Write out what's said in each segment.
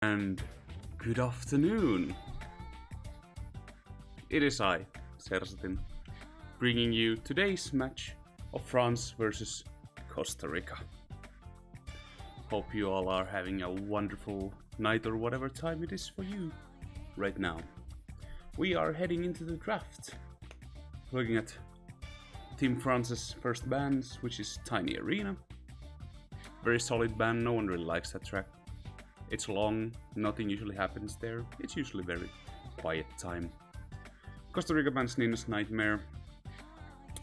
And good afternoon. It is I, Sersatin, bringing you today's match of France versus Costa Rica. Hope you all are having a wonderful night or whatever time it is for you right now. We are heading into the draft, looking at Team France's first bands, which is Tiny Arena. Very solid band, no one really likes that track. It's long, nothing usually happens there, it's usually very quiet time. Costa Rica band's Nina's Nightmare.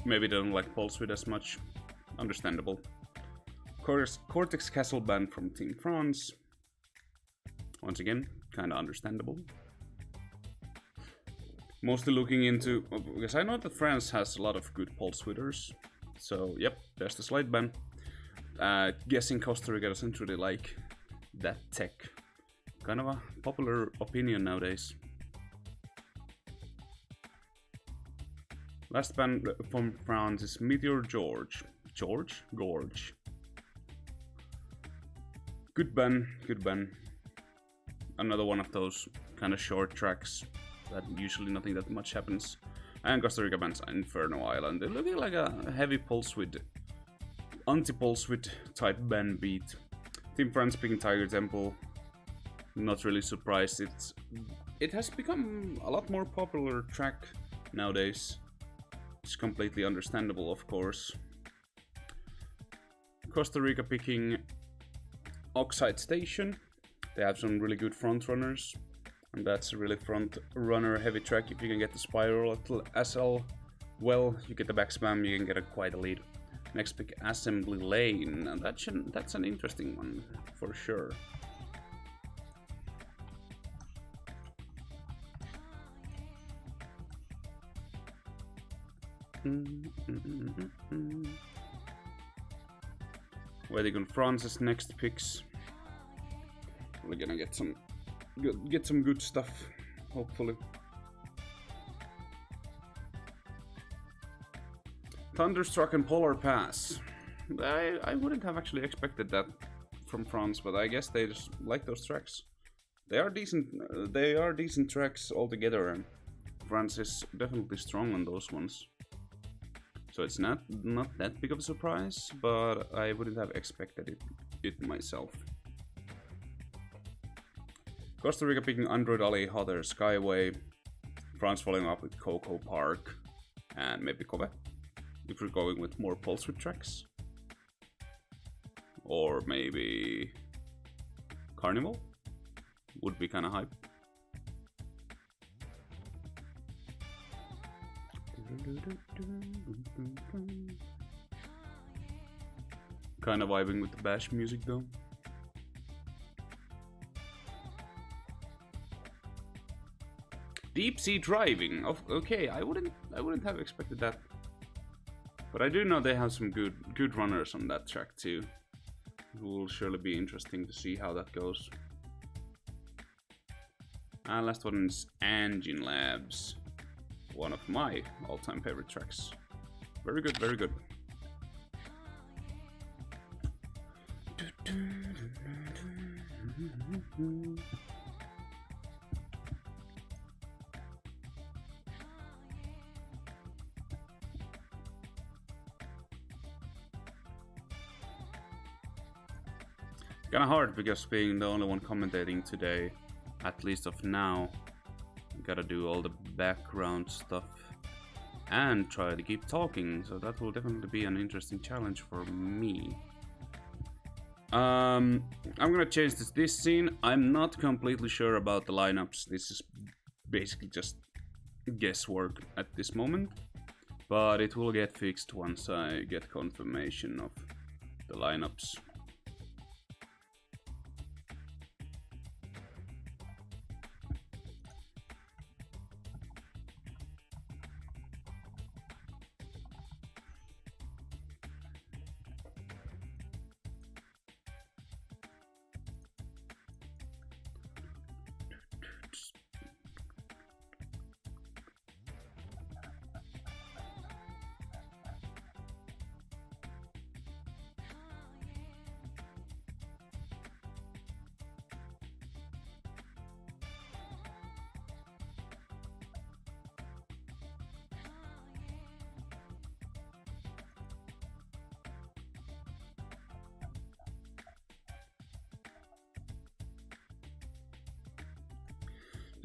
Maybe they don't like Pulse Width as much, understandable. Cortex Castle band from Team France. Once again, kinda understandable. Mostly looking into, because I know that France has a lot of good Pulse Widthers. So yep, there's the slide band. Guessing Costa Rica doesn't really like that tech. Kind of a popular opinion nowadays. Last band from France is Meteor Gorge. Gorge. Good band, good band. Another one of those kind of short tracks that usually nothing that much happens. And Costa Rica band's Inferno Island. They're looking like a heavy pulse width, anti-pulse width type band beat. Team France picking Tiger Temple. Not really surprised. It has become a lot more popular track nowadays. It's completely understandable, of course. Costa Rica picking Oxide Station. They have some really good front runners, and that's a really front runner heavy track. If you can get the spiral as well, you get the back spam, you can get quite a lead. Next pick, Assembly Lane, and that's an interesting one for sure. Waiting on France's next picks. We're gonna get some good stuff, hopefully. Thunderstruck and Polar Pass. I wouldn't have actually expected that from France, but I guess they just like those tracks. They are decent tracks altogether, and France is definitely strong on those ones. So it's not that big of a surprise, but I wouldn't have expected it myself. Costa Rica picking Android Ali, Hot Air Skyway. France following up with Coco Park, and maybe Kobe, if we're going with more pulse width tracks. Or maybe Carnival would be kind of hype. Kind of vibing with the bash music though. Deep sea driving. Okay, I wouldn't have expected that. But I do know they have some good runners on that track too. It will surely be interesting to see how that goes. And last one is Engine Labs. One of my all-time favorite tracks. Very good, very good. Kinda hard because being the only one commentating today, at least of now, gotta do all the background stuff and try to keep talking, so that will definitely be an interesting challenge for me. I'm gonna change this scene. I'm not completely sure about the lineups. This is basically just guesswork at this moment, but it will get fixed once I get confirmation of the lineups.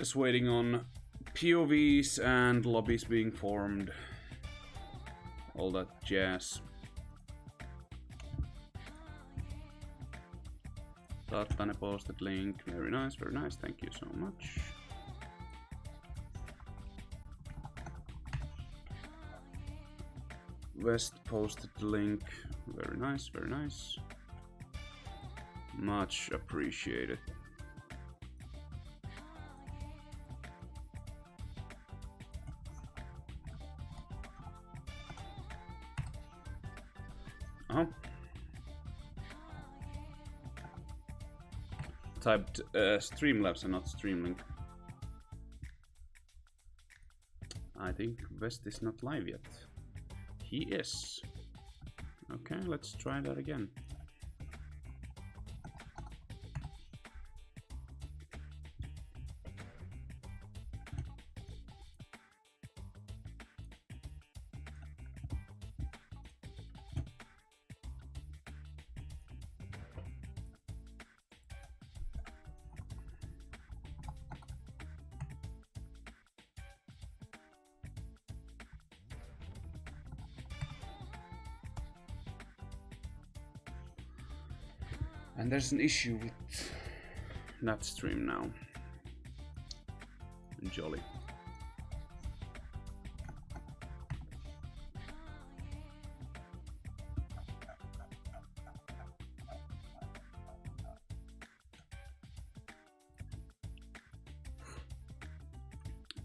Just waiting on POVs and lobbies being formed. All that jazz. TATANE posted link. Very nice, thank you so much. West posted the link. Very nice, much appreciated. Typed Streamlabs and not Streamlink. I think West is not live yet. He is. Okay, let's try that again. And there's an issue with that stream now. Jolly.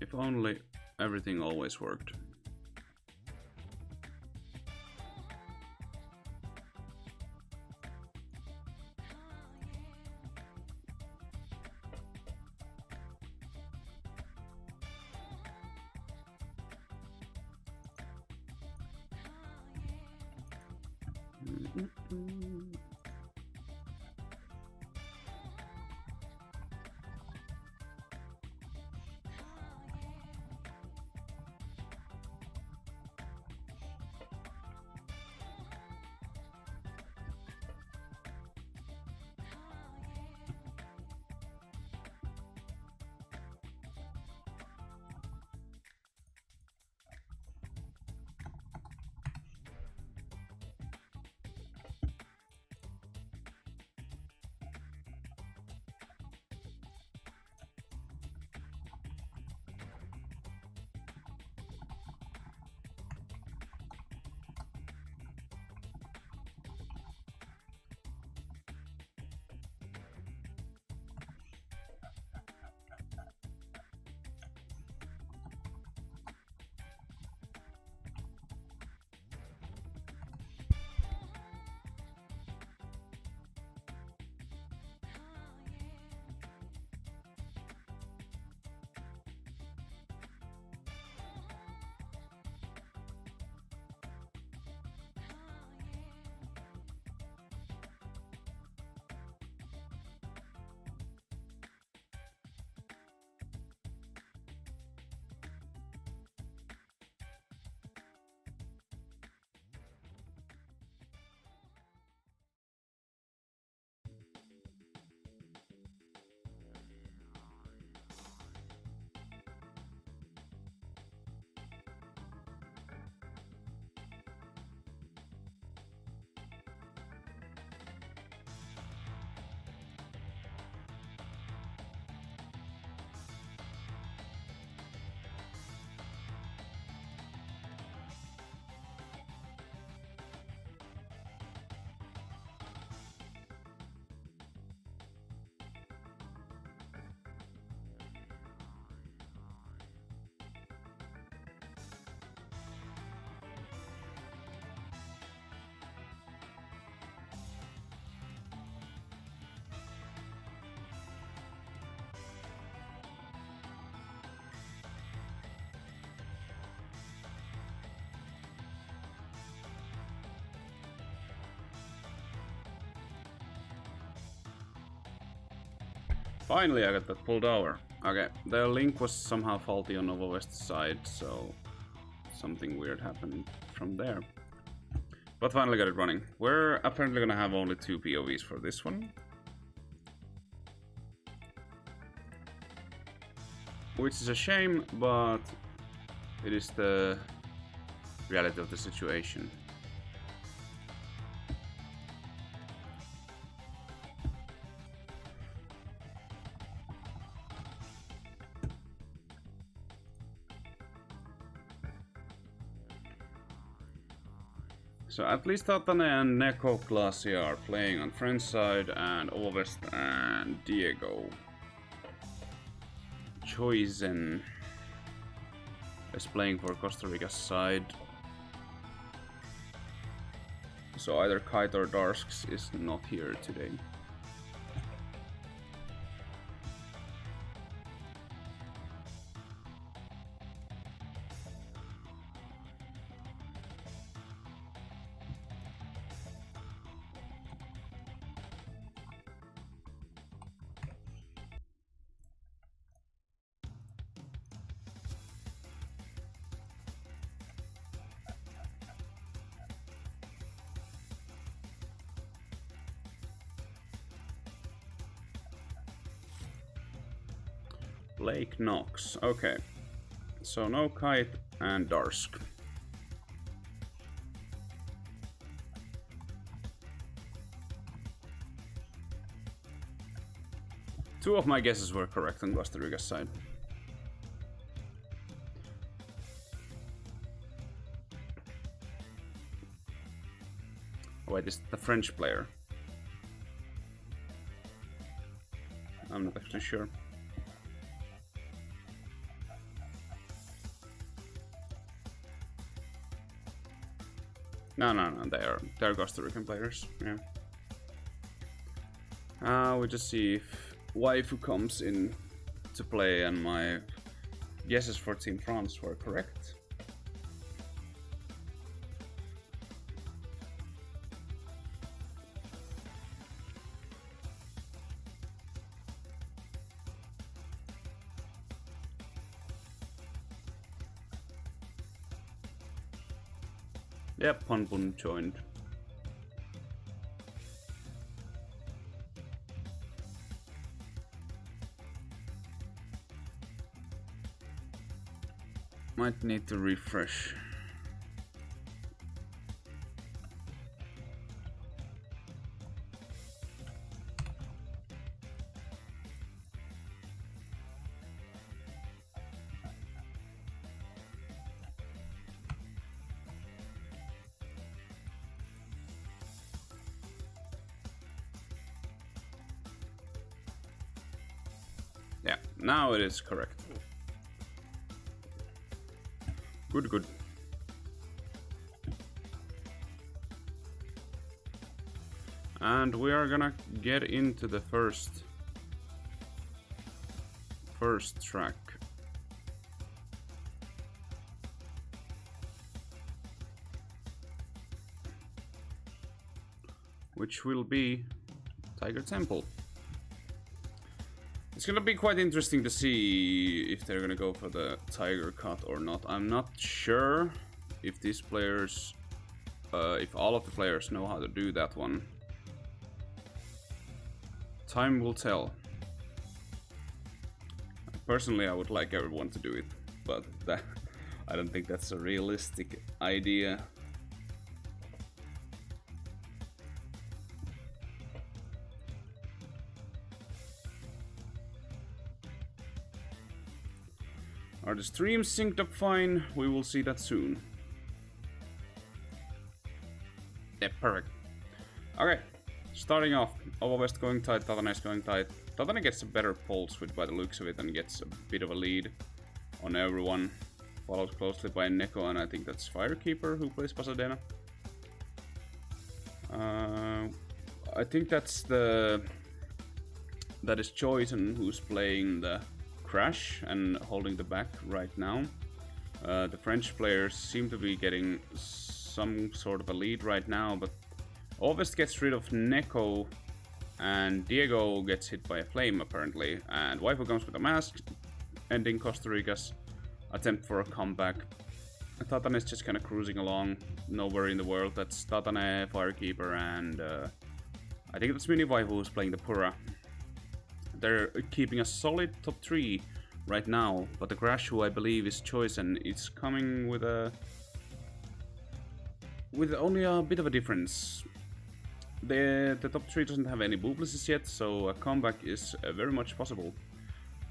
If only everything always worked. Finally I got that pulled over. Okay, the link was somehow faulty on Nova West's side, so something weird happened from there. But finally got it running. We're apparently gonna have only 2 POVs for this one. which is a shame, but it is the reality of the situation. So at least TATANE and NekoGlacia are playing on French side, and Ovest and Diego Choizen is playing for Costa Rica's side. So either Kite or Darsks is not here today. BlakeNox, okay. So no Kite and Darsk. Two of my guesses were correct on Costa Rica's side. Oh, wait, is it the French player? I'm not actually sure. No, they're Costa Rican players. Yeah. We'll just see if Waifu comes in to play, and my guesses for Team France were correct. Yep, Ponbun joined. Might need to refresh. Yeah, now it is correct. Good, good. And we are gonna get into the first track. Which will be Tiger Temple. It's gonna be quite interesting to see if they're gonna go for the Tiger cut or not. I'm not sure if these players, if all of the players know how to do that one. Time will tell. Personally, I would like everyone to do it, but I don't think that's a realistic idea. Are the streams synced up fine? We will see that soon. Yeah, perfect. Okay, starting off. Ovest going tight, TATANE is going tight. TATANE gets a better pulse with by the looks of it and gets a bit of a lead on everyone. Followed closely by Neko, and I think that's Firekeeper who plays Pasadena. I think that is Choizen who's playing the Crash and holding the back right now. The French players seem to be getting some sort of a lead right now, but Ovest gets rid of Neko and Diego gets hit by a flame apparently, and Waifu comes with a mask, ending Costa Rica's attempt for a comeback. TATANE is just kind of cruising along, nowhere in the world. That's TATANE, Firekeeper, and I think that's Miniwaifu who's playing the Pura. They're keeping a solid top 3 right now, but the Crash, who I believe is Choice, it's coming with only a bit of a difference. The top 3 doesn't have any booblesses yet, so a comeback is very much possible.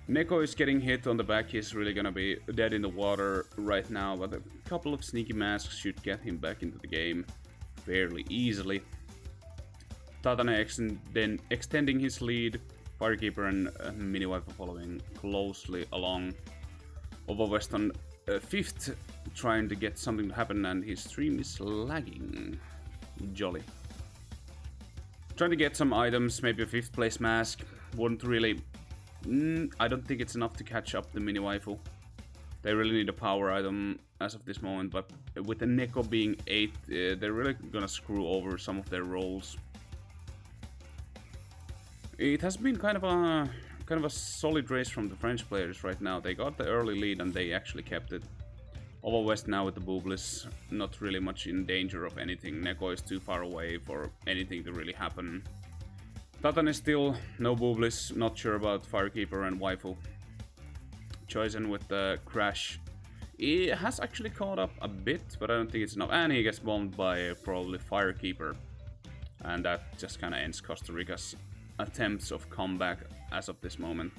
Neko is getting hit on the back, he's really gonna be dead in the water right now, but a couple of sneaky masks should get him back into the game fairly easily. TATANE then extending his lead, Firekeeper and Miniwaifu following closely along. Overwest on 5th, trying to get something to happen, and his stream is lagging. Jolly. Trying to get some items, maybe a 5th place mask. Wouldn't really... I don't think it's enough to catch up the Miniwaifu. They really need a power item as of this moment, but with the Neko being 8th, they're really gonna screw over some of their rolls. It has been kind of a solid race from the French players right now. They got the early lead and they actually kept it. Overwest now with the boobless, not really much in danger of anything. Neko is too far away for anything to really happen. TATANE is still no boobless, not sure about Firekeeper and Waifu. Chosen with the Crash. He has actually caught up a bit, but I don't think it's enough. And he gets bombed by probably Firekeeper. And that just kind of ends Costa Rica's attempts of comeback as of this moment.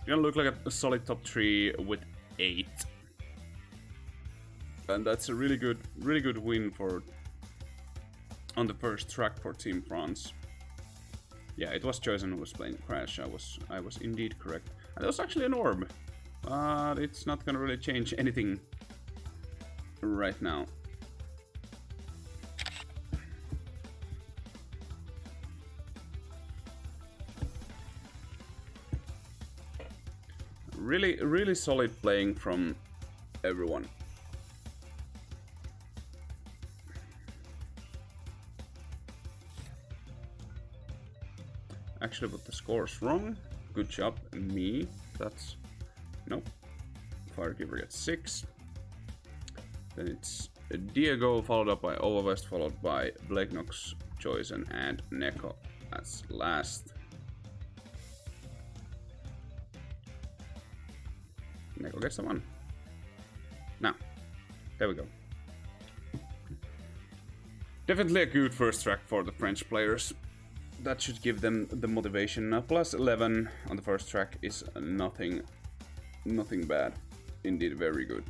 Gonna look like a solid top 3 with 8. And that's a really good win for on the first track for Team France. Yeah, it was Chosen who was playing Crash. I was indeed correct. And it was actually an orb. But it's not gonna really change anything right now. Really solid playing from everyone. Actually, but the score's wrong. Good job, me. That's... Nope. Firekeeper gets 6. Then it's Diego, followed up by Overwest, followed by BlakeNox, Choice, and Neko as last. Neko gets the 1. Now, there we go. Definitely a good first track for the French players. That should give them the motivation. Plus 11 on the first track is nothing bad. Indeed, very good.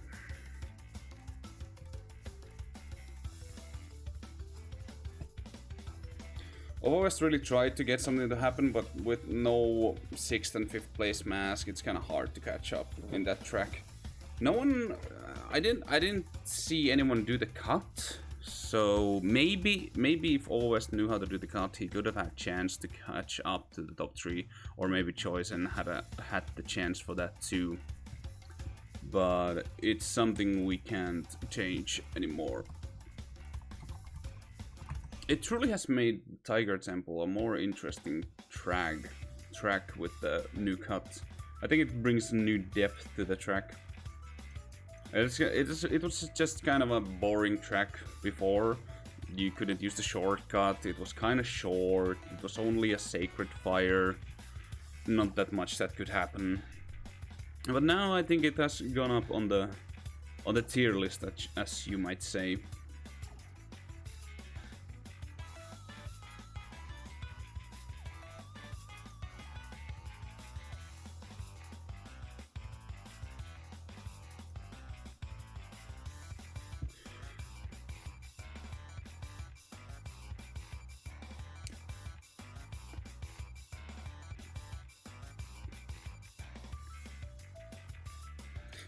Overwest really tried to get something to happen, but with no 6th and 5th place mask, it's kind of hard to catch up in that track. No one, I didn't see anyone do the cut, so maybe if Overwest knew how to do the cut, he could have had chance to catch up to the top 3, or maybe Choice and had the chance for that too. But it's something we can't change anymore. It truly has made Tiger Temple a more interesting track with the new cut. I think it brings new depth to the track. It was just kind of a boring track before. You couldn't use the shortcut, it was kind of short, it was only a sacred fire. Not that much that could happen. But now I think it has gone up on the tier list, as you might say.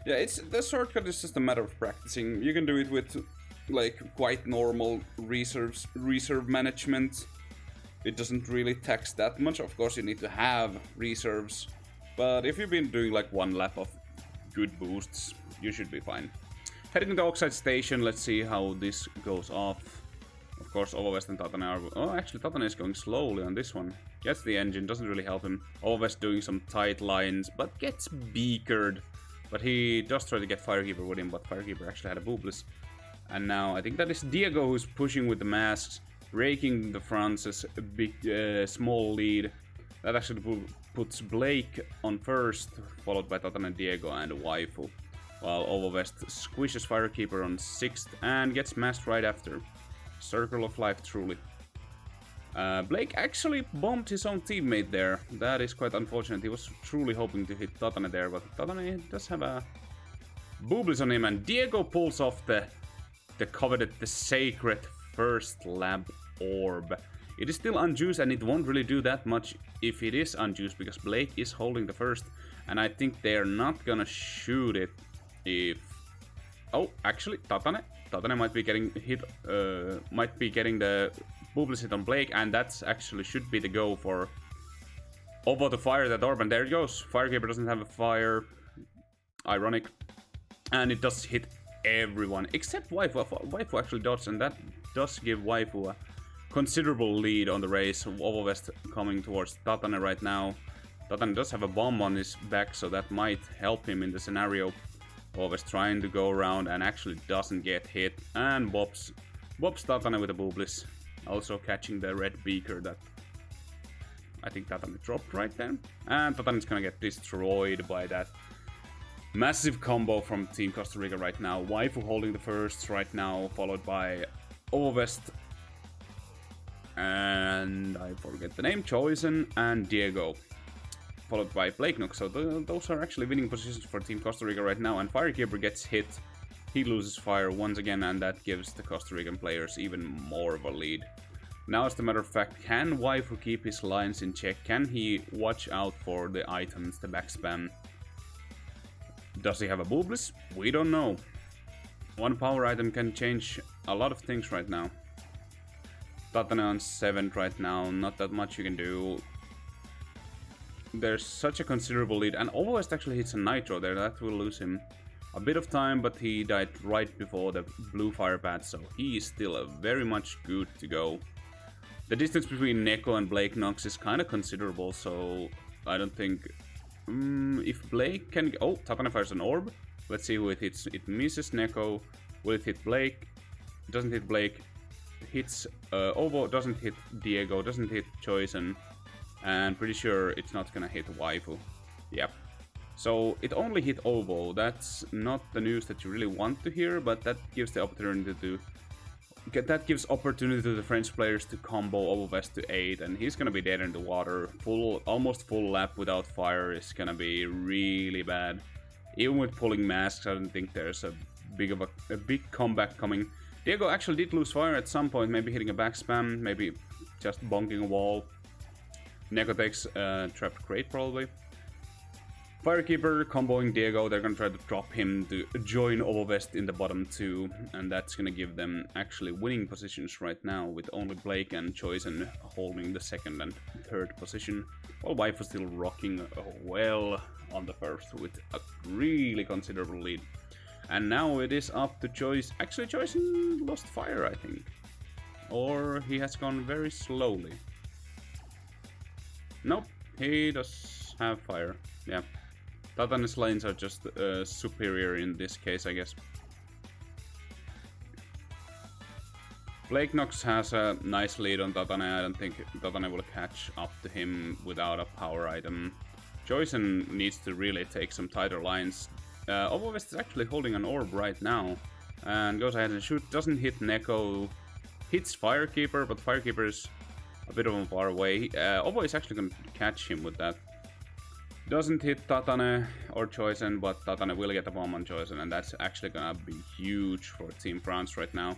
Yeah, the shortcut is just a matter of practicing. You can do it with like quite normal reserve management. It doesn't really tax that much. Of course, you need to have reserves, but if you've been doing like 1 lap of good boosts, you should be fine. Heading to the Oxide station, let's see how this goes off. Of course, Overwest and TATANE are... Oh, actually, TATANE is going slowly on this one. Gets the engine, doesn't really help him. Overwest doing some tight lines, but gets beakered. But he does try to get Firekeeper with him, but Firekeeper actually had a boobless. And now I think that is Diego who's pushing with the masks, raking the France's big, small lead. That actually puts Blake on first, followed by TATANE, Diego, and Waifu. While Ovovest squishes Firekeeper on 6th and gets smashed right after. Circle of life, truly. Blake actually bombed his own teammate there. That is quite unfortunate. He was truly hoping to hit TATANE there, but TATANE does have a Booblis on him, and Diego pulls off the coveted, the sacred first lab orb. It is still unjuiced, and it won't really do that much if it is unjuiced, because Blake is holding the first, and I think they're not gonna shoot it if... Oh, actually, TATANE might be getting hit, might be getting the Booblis hit on Blake, and that's actually should be the go for Ovo to fire that orb, and there it goes. Firekeeper doesn't have a fire. Ironic. And it does hit everyone, except Waifu. Waifu actually dodged, and that does give Waifu a considerable lead on the race. Ovovest coming towards TATANE right now. TATANE does have a bomb on his back, so that might help him in the scenario. Ovovest trying to go around and actually doesn't get hit, and bobs TATANE with a Booblis. Also catching the red beaker that I think TATANE dropped right then. And TATANE is gonna get destroyed by that massive combo from Team Costa Rica right now. Waifu holding the first right now, followed by Ovovest. And I forget the name, Choisen and Diego. Followed by BlakeNox. So those are actually winning positions for Team Costa Rica right now. And Firekeeper gets hit. He loses fire once again, and that gives the Costa Rican players even more of a lead. Now, as a matter of fact, can Waifu keep his lines in check? Can he watch out for the items, the backspam? Does he have a Booblis? We don't know. One power item can change a lot of things right now. TATANE on 7th right now, not that much you can do. There's such a considerable lead, and Ovovest actually hits a Nitro there, that will lose him a bit of time, but he died right before the blue fire pad, so he is still very much good to go. The distance between Neko and BlakeNox is kind of considerable, so I don't think... if Blake can... Oh, TATANE fires an orb. Let's see who it hits. It misses Neko. Will it hit Blake? It doesn't hit Blake. Hits Ovo, doesn't hit Diego, doesn't hit Choisen. And pretty sure it's not gonna hit Waifu. Yep. So it only hit Ovo. That's not the news that you really want to hear, but that gives the opportunity to... That gives opportunity to the French players to combo Ovovest to 8, and he's gonna be dead in the water. Almost full lap without fire is gonna be really bad. Even with pulling masks, I don't think there's a big comeback coming. Diego actually did lose fire at some point, maybe hitting a back spam, maybe just bonking a wall. Neko takes trapped crate probably. Firekeeper comboing Diego, they're gonna try to drop him to join Ovovest in the bottom 2, and that's gonna give them actually winning positions right now, with only Blake and Choisen holding the 2nd and 3rd position, while Waifu still rocking well on the 1st with a really considerable lead. And now it is up to Choice. Actually, Choisen lost fire, I think. Or he has gone very slowly. Nope, he does have fire, yeah. TATANE's lanes are just superior in this case, I guess. BlakeNox has a nice lead on TATANE. I don't think TATANE will catch up to him without a power item. Choisen needs to really take some tighter lines. Ovovest is actually holding an orb right now. And goes ahead and shoots. Doesn't hit Neko. Hits Firekeeper, but Firekeeper is a bit of a far away. Ovo is actually going to catch him with that. Doesn't hit TATANE or Choisen, but TATANE will get a bomb on Choisen, and that's actually gonna be huge for Team France right now.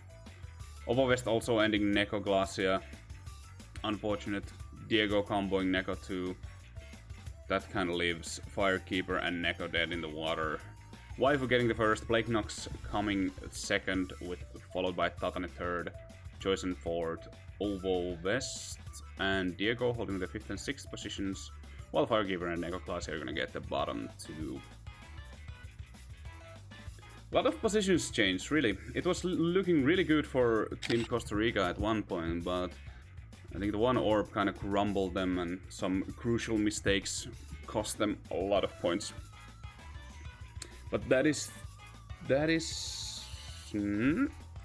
Ovovest also ending NekoGlacia. Unfortunate. Diego comboing Neko too. That kind of leaves Firekeeper and Neko dead in the water. Waifu getting the first, BlakeNox coming 2nd, followed by TATANE 3rd, Choisen 4th, Ovovest, and Diego holding the 5th and 6th positions. While Firekeeper and NekoGlacia are gonna get the bottom 2. A lot of positions changed, really. It was looking really good for Team Costa Rica at one point, but I think the one orb kind of crumbled them, and some crucial mistakes cost them a lot of points. But that is...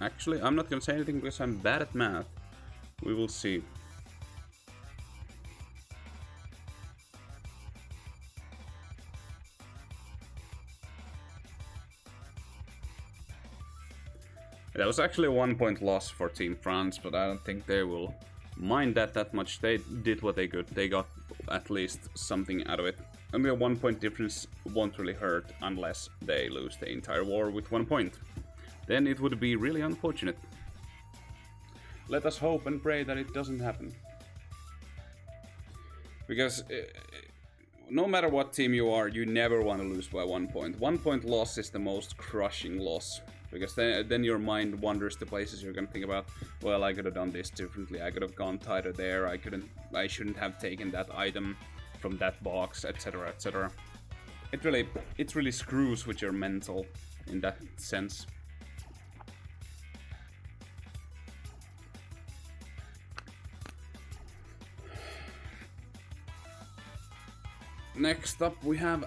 Actually, I'm not gonna say anything because I'm bad at math. We will see. That was actually a 1 point loss for Team France, but I don't think they will mind that much. They did what they could. They got at least something out of it. Only a 1 point difference won't really hurt unless they lose the entire war with 1 point. Then it would be really unfortunate. Let us hope and pray that it doesn't happen. Because no matter what team you are, you never want to lose by 1 point. 1 point loss is the most crushing loss. Because then your mind wanders to places you're gonna think about, well, I could have done this differently, I could have gone tighter there, I shouldn't have taken that item from that box, etc, etc. It really screws with your mental in that sense. Next up we have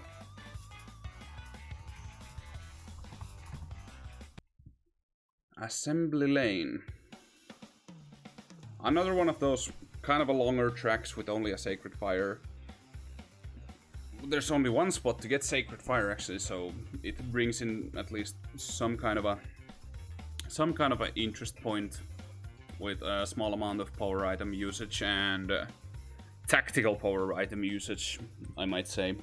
Assembly Lane. Another one of those kind of a longer tracks with only a Sacred Fire. There's only one spot to get Sacred Fire actually, so it brings in at least some kind of a interest point with a small amount of power item usage and tactical power item usage, I might say.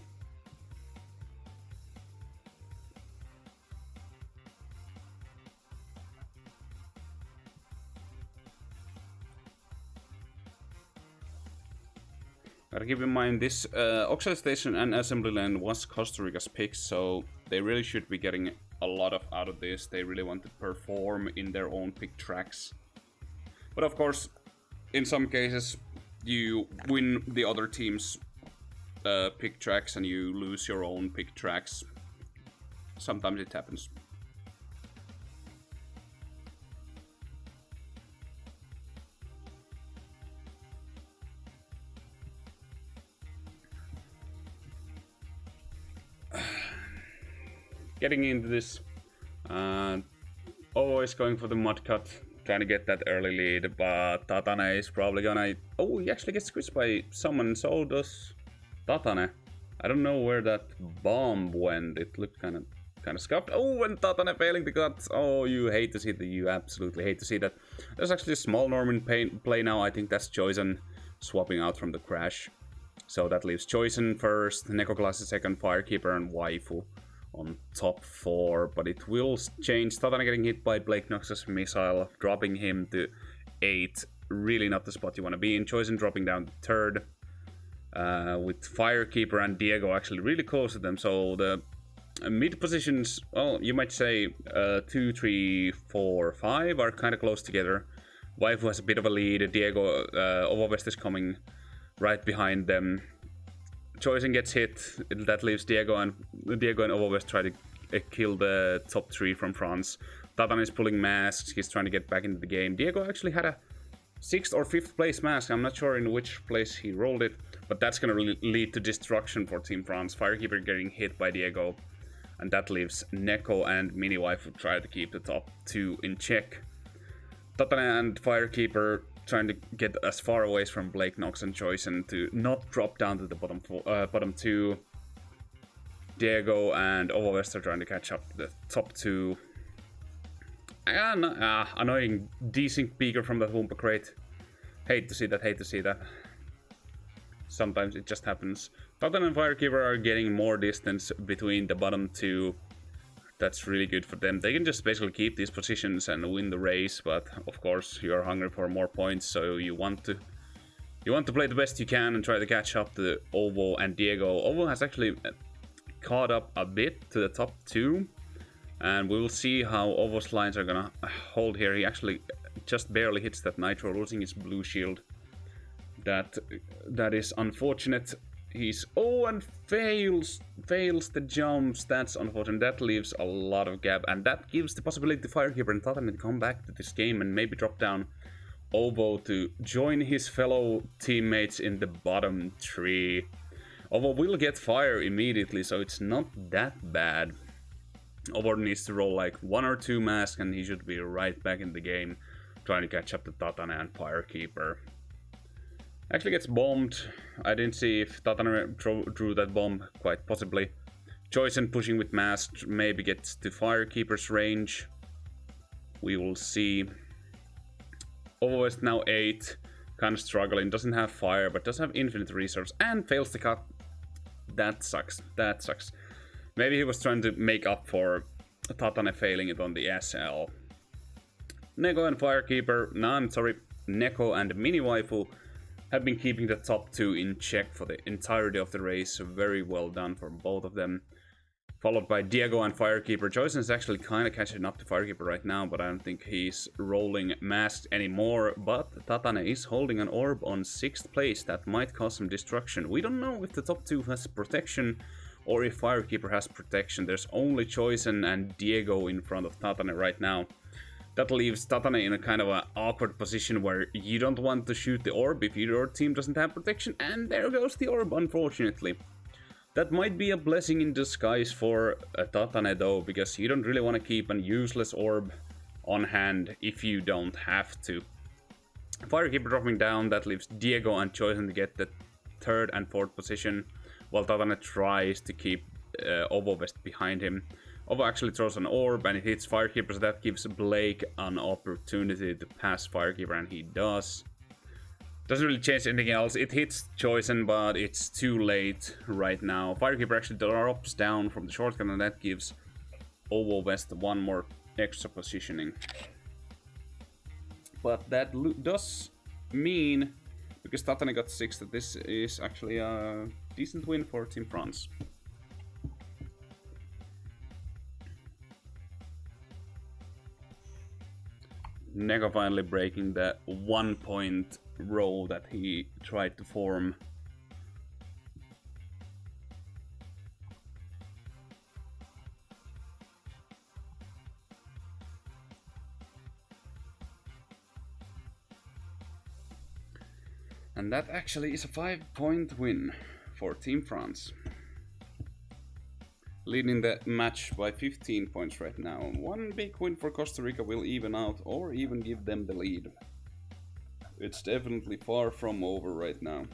Gotta keep in mind this Oxide Station and Assembly Lane was Costa Rica's pick, so they really should be getting a lot out of this. They really want to perform in their own pick tracks. But of course, in some cases, you win the other team's pick tracks and you lose your own pick tracks. Sometimes it happens. Getting into this, always going for the mud cut, trying to get that early lead, but TATANE is probably gonna... Oh, he actually gets squished by someone, so does TATANE. I don't know where that bomb went, it looked kind of scuffed. Oh, and TATANE failing the cut. Oh, you hate to see that, you absolutely hate to see that. There's actually a small Norman play now, I think that's Choizen swapping out from the crash. So that leaves Choizen first, NekoGlacia second, Firekeeper and Waifu on top 4, but it will change. TATANE getting hit by BlakeNox's missile, dropping him to 8. Really not the spot you want to be in. Choizen dropping down to 3rd, with Firekeeper and Diego actually really close to them. So the mid positions, well, you might say 2, 3, 4, 5 are kind of close together. Waifu has a bit of a lead. Diego, Ovovest is coming right behind them. Choizen gets hit, that leaves Diego and Ovovest try to kill the top 3 from France. TATANE is pulling masks, he's trying to get back into the game. Diego actually had a 6th or 5th place mask, I'm not sure in which place he rolled it, but that's gonna really lead to destruction for Team France. Firekeeper getting hit by Diego, and that leaves Neko and Miniwaifu try to keep the top 2 in check. TATANE and Firekeeper trying to get as far away from BlakeNox and Choizen to not drop down to the bottom 2. Diego and Ovovest are trying to catch up to the top 2. Annoying desync peeker from that Wumpa crate. Hate to see that, hate to see that. Sometimes it just happens. TATANE and Firekeeper are getting more distance between the bottom 2. That's really good for them. They can just basically keep these positions and win the race, but of course you are hungry for more points, so you want to play the best you can and try to catch up to Ovo and Diego. Ovo has actually caught up a bit to the top 2, and we will see how Ovo's lines are gonna hold here. He actually just barely hits that nitro, losing his blue shield. That is unfortunate. He's and fails the jumps. That's unfortunate. That leaves a lot of gap, and that gives the possibility to Firekeeper and TATANE to come back to this game and maybe drop down Ovo to join his fellow teammates in the bottom 3. Ovo will get fire immediately, so it's not that bad. Ovo needs to roll like 1 or 2 masks, and he should be right back in the game, trying to catch up to TATANE and Firekeeper. Actually gets bombed. I didn't see if TATANE drew that bomb, quite possibly. Choizen pushing with mask, maybe gets to Firekeeper's range. We will see. Overwest now 8, kind of struggling, doesn't have fire, but does have infinite resource, and fails the cut. That sucks, that sucks. Maybe he was trying to make up for TATANE failing it on the SL. Neko and Firekeeper, no, I'm sorry, Neko and Miniwaifu have been keeping the top 2 in check for the entirety of the race, so very well done for both of them. Followed by Diego and Firekeeper. Joyson is actually kind of catching up to Firekeeper right now, but I don't think he's rolling masked anymore. But TATANE is holding an orb on 6th place. That might cause some destruction. We don't know if the top 2 has protection or if Firekeeper has protection. There's only Joyson and Diego in front of TATANE right now. That leaves TATANE in a kind of an awkward position where you don't want to shoot the orb if your team doesn't have protection. And there goes the orb, unfortunately. That might be a blessing in disguise for TATANE though, because you don't really want to keep an useless orb on hand if you don't have to. Firekeeper dropping down, that leaves Diego and Joyson to get the 3rd and 4th position, while TATANE tries to keep Overwest behind him. Ovo actually throws an orb and it hits Firekeeper, so that gives Blake an opportunity to pass Firekeeper, and he does. Doesn't really change anything else. It hits Joyson, but it's too late right now. Firekeeper actually drops down from the shortcut, and that gives Overwest 1 more extra positioning. But that does mean, because TATANE got 6, that this is actually a decent win for Team France. Neko finally breaking the 1-point row that he tried to form. And that actually is a 5-point win for Team France. Leading the match by 15 points right now. One big win for Costa Rica will even out or even give them the lead. It's definitely far from over right now.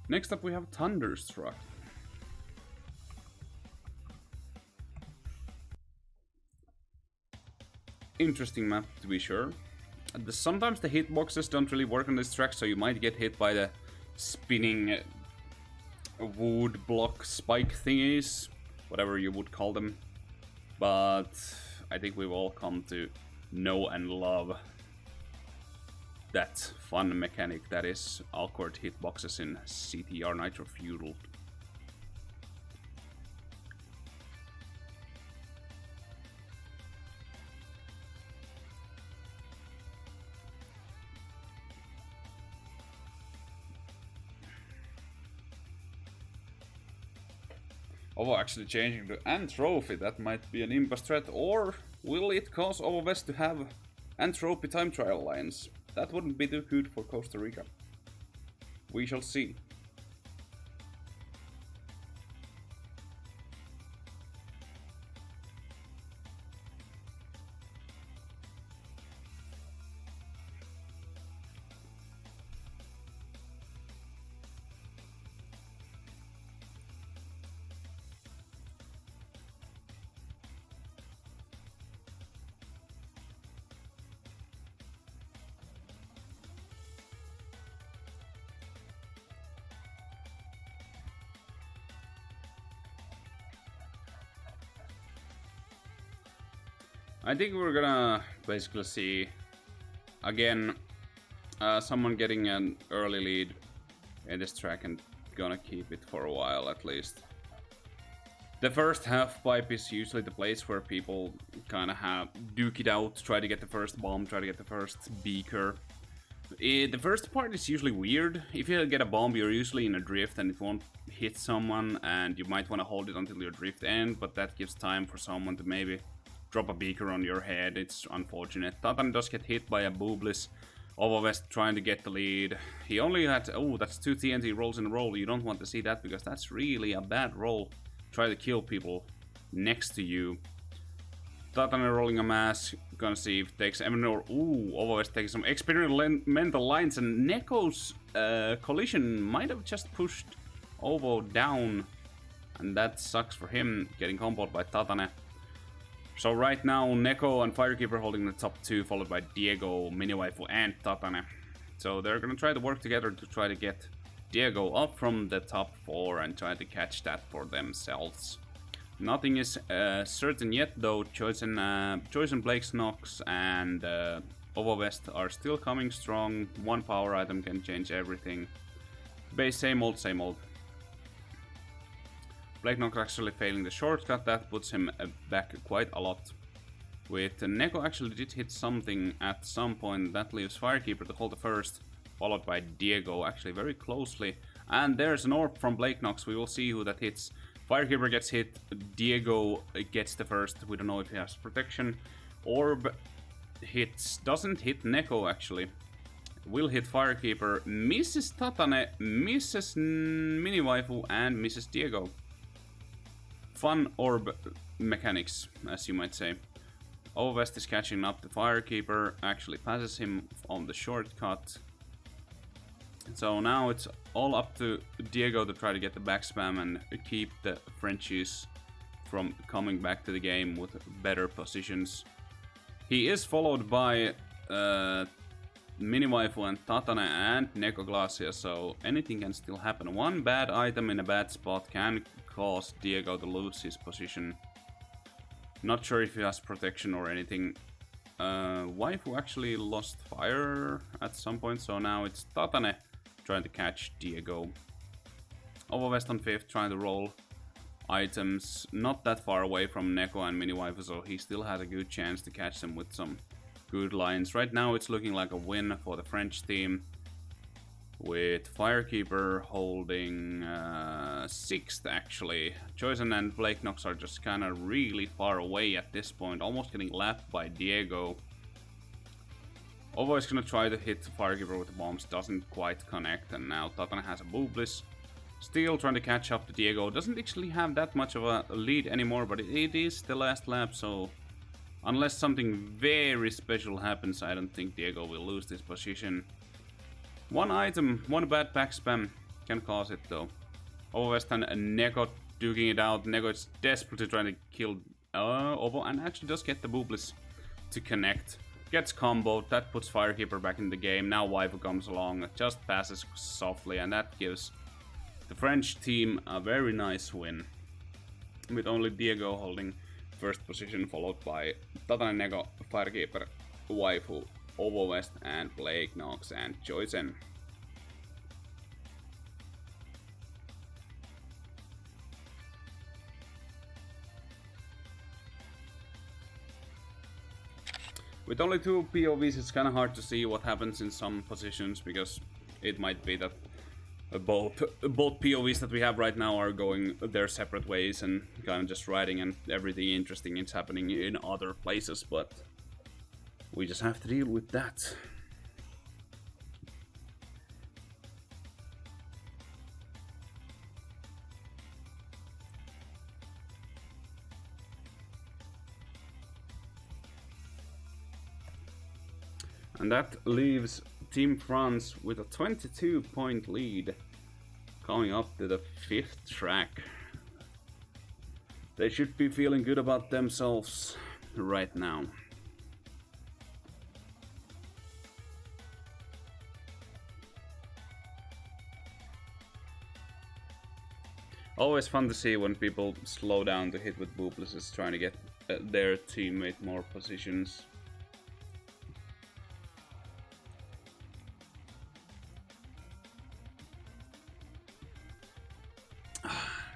Next up we have Thunderstruck. Interesting map to be sure. Sometimes the hitboxes don't really work on this track, so you might get hit by the spinning wood block spike thingies, whatever you would call them. But I think we've all come to know and love that fun mechanic that is awkward hitboxes in CTR Nitro Feudal. Ovo actually changing to Antrophy, that might be an impa threat, or will it cause Overwest to have Antropy time trial lines? That wouldn't be too good for Costa Rica. We shall see. I think we're gonna basically see, again, someone getting an early lead in this track and gonna keep it for a while at least. The first half pipe is usually the place where people kinda have duke it out, try to get the first bomb, try to get the first beaker. The first part is usually weird. If you get a bomb, you're usually in a drift and it won't hit someone, and you might want to hold it until your drift ends, but that gives time for someone to maybe drop a beaker on your head. It's unfortunate. TATANE does get hit by a Booblis. Overwest trying to get the lead. He only had, oh, that's 2 TNT rolls in a row. You don't want to see that because that's really a bad roll. Try to kill people next to you. TATANE rolling a mass. Gonna see if it takes Eminor. Ooh, Overwest takes some experimental lines, and Neko's collision might have just pushed Ovo down. And that sucks for him, getting comboed by TATANE. So right now, Neko and Firekeeper holding the top 2, followed by Diego, Miniwaifu, and TATANE. So they're gonna try to work together to try to get Diego up from the top 4 and try to catch that for themselves. Nothing is certain yet, though. Choice and BlakeNox and Overwest are still coming strong. One power item can change everything. Base same old, same old. BlakeNox actually failing the shortcut, that puts him back quite a lot. With Neko actually did hit something at some point, that leaves Firekeeper to hold the first, followed by Diego actually very closely. And there's an orb from BlakeNox, we will see who that hits. Firekeeper gets hit, Diego gets the first, we don't know if he has protection. Orb hits, doesn't hit Neko actually. Will hit Firekeeper, misses TATANE, misses Miniwaifu, and misses Diego. Fun orb mechanics, as you might say. Overwest is catching up. The Firekeeper actually passes him on the shortcut. So now it's all up to Diego to try to get the back spam and keep the Frenchies from coming back to the game with better positions. He is followed by Miniwaifu and TATANE and NekoGlacia, so anything can still happen. One bad item in a bad spot can cause Diego to lose his position. Not sure if he has protection or anything. Waifu actually lost fire at some point, so now it's TATANE trying to catch Diego. Overwest on 5th, trying to roll items not that far away from Neko and Miniwaifu, so he still has a good chance to catch them with some good lines. Right now it's looking like a win for the French team, with Firekeeper holding 6th actually. Choizen and BlakeNox are just kind of really far away at this point, almost getting lapped by Diego. Ovo is gonna try to hit Firekeeper with the bombs, doesn't quite connect, and now TATANE has a Booblis. Still trying to catch up to Diego, doesn't actually have that much of a lead anymore, but it is the last lap, so unless something very special happens, I don't think Diego will lose this position. One item, one bad back spam can cause it though. Overwest and Neko duking it out. Neko is desperately trying to kill Ovo and actually does get the Booblis to connect. Gets comboed, that puts Firekeeper back in the game. Now Waifu comes along, just passes softly, and that gives the French team a very nice win. With only Diego holding first position, followed by TATANE, Neko, Firekeeper, Waifu, Overwest, and BlakeNox and Choizen. With only 2 POVs, it's kind of hard to see what happens in some positions, because it might be that both POVs that we have right now are going their separate ways and kind of just riding, and everything interesting is happening in other places, but we just have to deal with that. And that leaves Team France with a 22-point lead, coming up to the 5th track. They should be feeling good about themselves right now. Always fun to see when people slow down to hit with Booblis, trying to get their teammate more positions.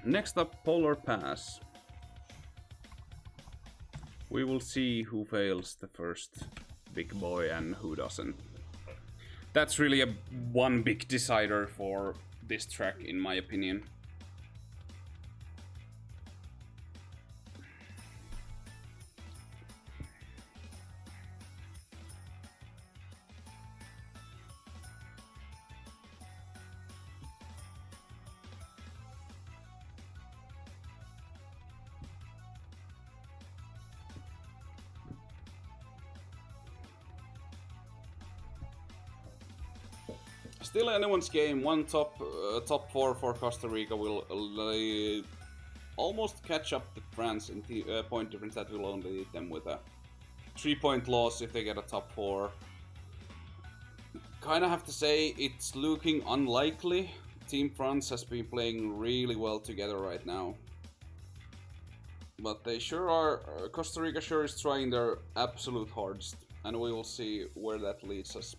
Next up, Polar Pass. We will see who fails the first big boy and who doesn't. That's really one big decider for this track, in my opinion. Still anyone's game. One top 4 for Costa Rica will almost catch up to France in the point difference. That will only leave them with a 3-point loss if they get a top 4. Kinda have to say it's looking unlikely. Team France has been playing really well together right now. But they sure are, Costa Rica sure is trying their absolute hardest. And we will see where that leads us.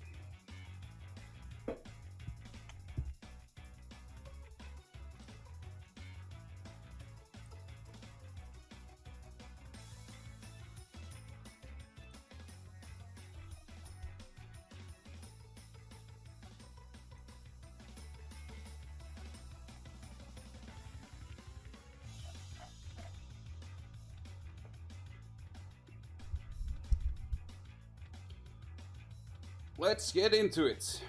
Let's get into it.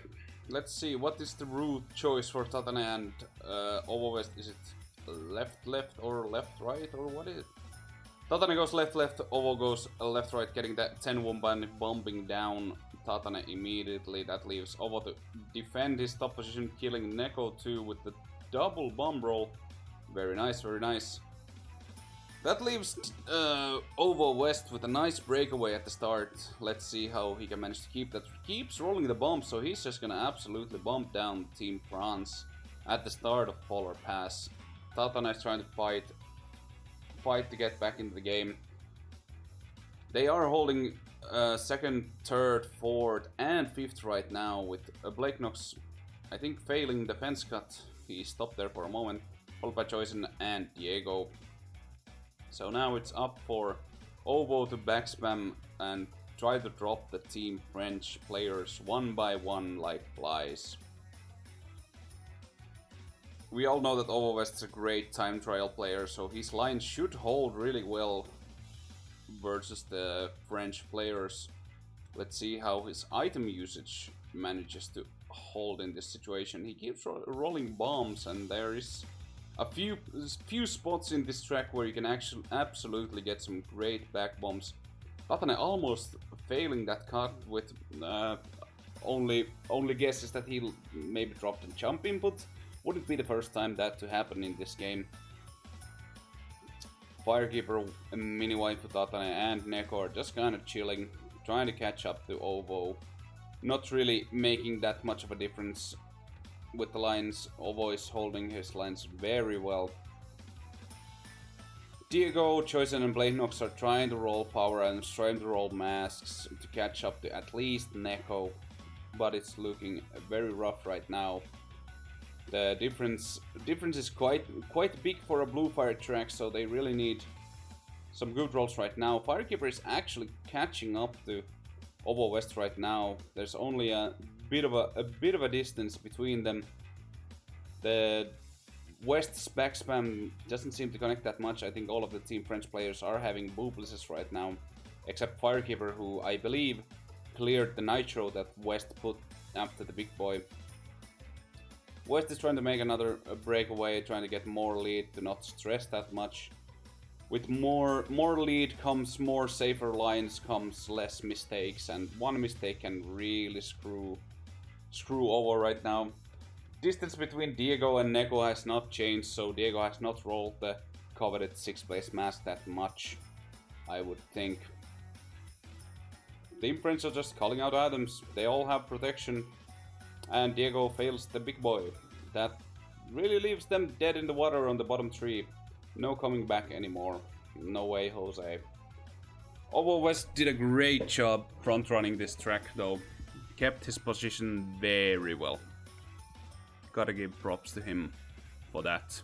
Let's see, what is the route choice for TATANE and Ovo West? Is it left, left, or left, right, or what is it? TATANE goes left, left, Ovo goes left, right, getting that 10-1 ban, bombing down TATANE immediately. That leaves Ovo to defend his top position, killing Neko 2 with the double bomb roll. Very nice, very nice. That leaves Ovo West with a nice breakaway at the start. Let's see how he can manage to keep that. Keeps rolling the bomb, so he's just gonna absolutely bomb down Team France at the start of Polar Pass. TATANE is trying to fight to get back into the game. They are holding 2nd, 3rd, 4th, and 5th right now with BlakeNox, I think, failing the fence cut. He stopped there for a moment. Followed by Choisin and Diego. So now it's up for Ovo to backspam and try to drop the Team French players one by one like flies. We all know that Ovo West is a great time trial player, so his line should hold really well versus the French players. Let's see how his item usage manages to hold in this situation. He keeps rolling bombs, and there is a few spots in this track where you can actually absolutely get some great back bombs. TATANE almost failing that cut with only guesses that he maybe dropped a jump input. Wouldn't be the first time that to happen in this game. Firekeeper, Miniwaifu, TATANE and Neko are just kind of chilling, trying to catch up to Ovo. Not really making that much of a difference with the lines. Ovo is holding his lines very well. Diego, Choisin and BlakeNox are trying to roll power and trying to roll masks to catch up to at least Neko, but it's looking very rough right now. The difference is quite big for a blue fire track, so they really need some good rolls right now. Firekeeper is actually catching up to Ovo West right now. There's only a bit of a distance between them. The West's backspam doesn't seem to connect that much. I think all of the Team French players are having booblesses right now, except Firekeeper, who I believe cleared the nitro that West put after the big boy. West is trying to make another breakaway, trying to get more lead to not stress that much. With more lead comes more safer lines, comes less mistakes, and one mistake can really screw over right now. Distance between Diego and Neko has not changed, so Diego has not rolled the coveted 6th place mask that much, I would think. Team French are just calling out items. They all have protection, and Diego fails the big boy. That really leaves them dead in the water on the bottom 3. No coming back anymore. No way, Jose. Ovo West did a great job front running this track though. Kept his position very well. Gotta give props to him for that.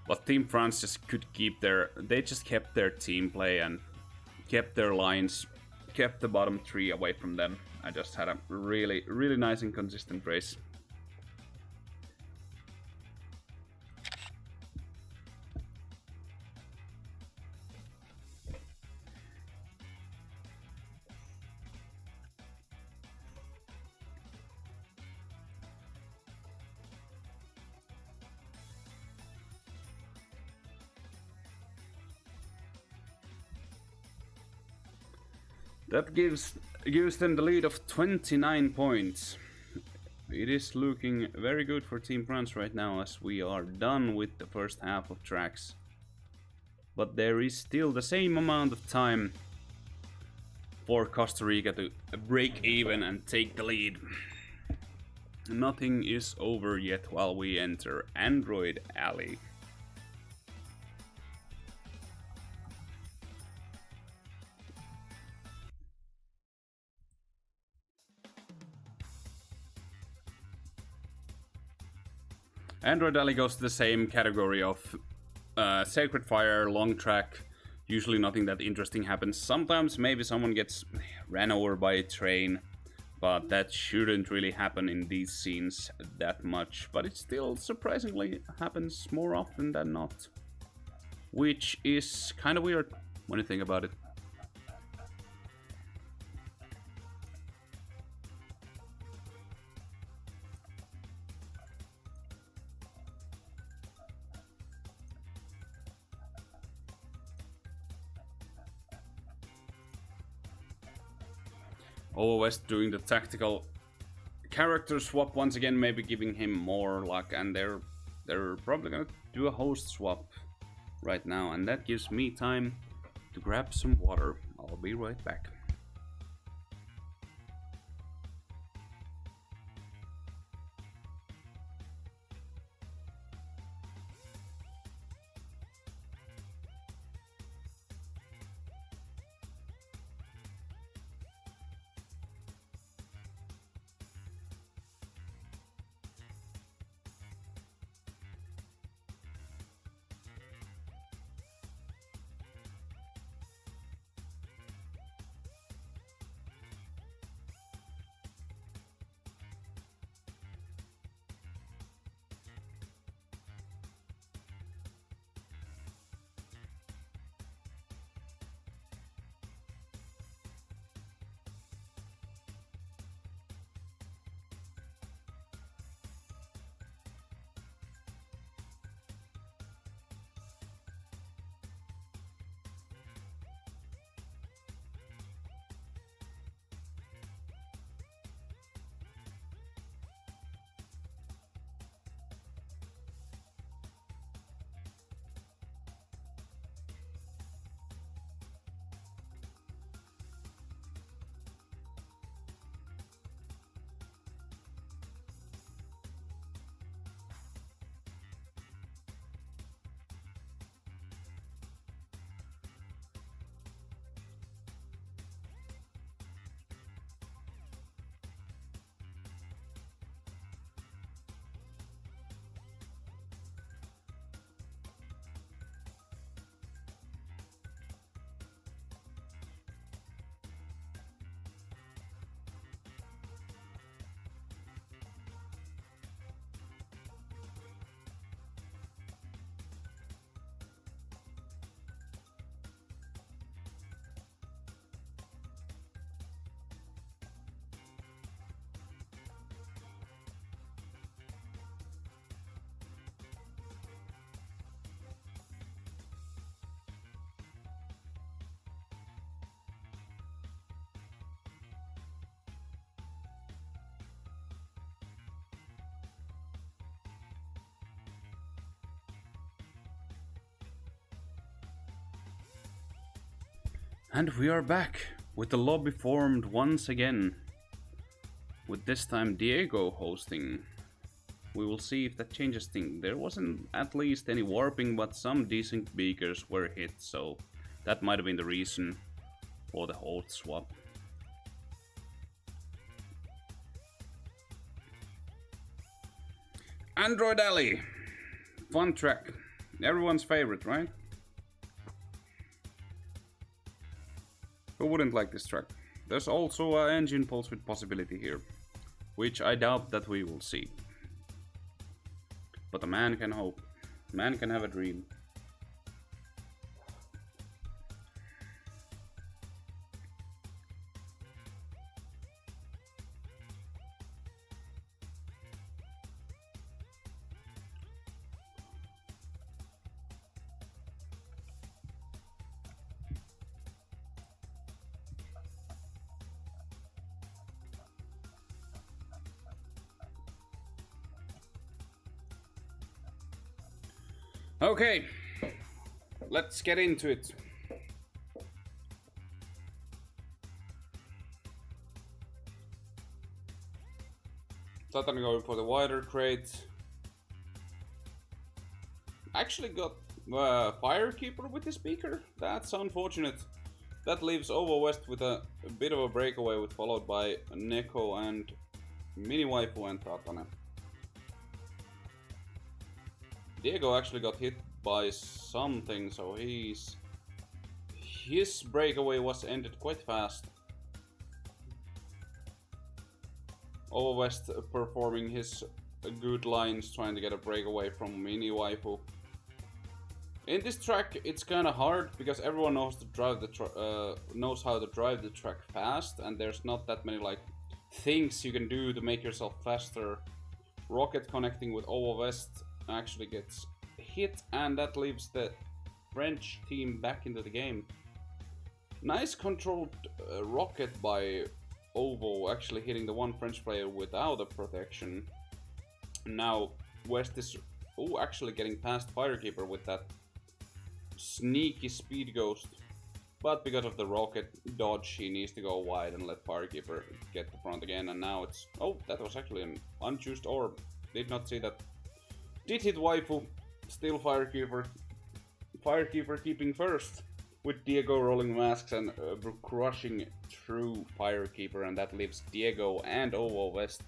But Team France just could keep they just kept their team play and kept their lines, kept the bottom 3 away from them. I just had a really nice and consistent race. That gives them the lead of 29 points. it is looking very good for Team France right now, as we are done with the first half of tracks. But there is still the same amount of time for Costa Rica to break even and take the lead. Nothing is over yet while we enter Android Alley. Android Alley goes to the same category of Sacred Fire, long track. Usually nothing that interesting happens. Sometimes maybe someone gets ran over by a train, but that shouldn't really happen in these scenes that much. But it still surprisingly happens more often than not, which is kind of weird when you think about it. West doing the tactical character swap once again, maybe giving him more luck, and they're probably gonna do a host swap right now, and that gives me time to grab some water. I'll be right back. And we are back with the lobby formed once again, with this time Diego hosting. We will see if that changes things. There wasn't at least any warping, but some decent beakers were hit, so that might have been the reason for the host swap. Android Alley! Fun track. Everyone's favorite, right? Who wouldn't like this track? There's also an engine pulse with possibility here, which I doubt that we will see. But a man can hope. A man can have a dream. Okay, let's get into it. TATANE going for the wider crate. Actually got Firekeeper with the speaker. That's unfortunate. That leaves Ovo West with a bit of a breakaway, with followed by Neko and Miniwaifu and TATANE. Diego actually got hit by something, so his breakaway was ended quite fast. Ovo West performing his good lines, trying to get a breakaway from Miniwaifu. In this track, it's kind of hard because everyone knows to drive knows how to drive the track fast, and there's not that many like things you can do to make yourself faster. Rocket connecting with Ovo West actually gets hit, and that leaves the French team back into the game. Nice controlled rocket by Ovo, actually hitting the one French player without a protection. Now West is actually getting past Firekeeper with that sneaky speed ghost, but because of the rocket dodge, he needs to go wide and let Firekeeper get the front again. And now it's that was actually an unused orb. Did not see that. Did hit Waifu. Still Firekeeper keeping first, with Diego rolling masks and crushing through Firekeeper, and that leaves Diego and Ovo West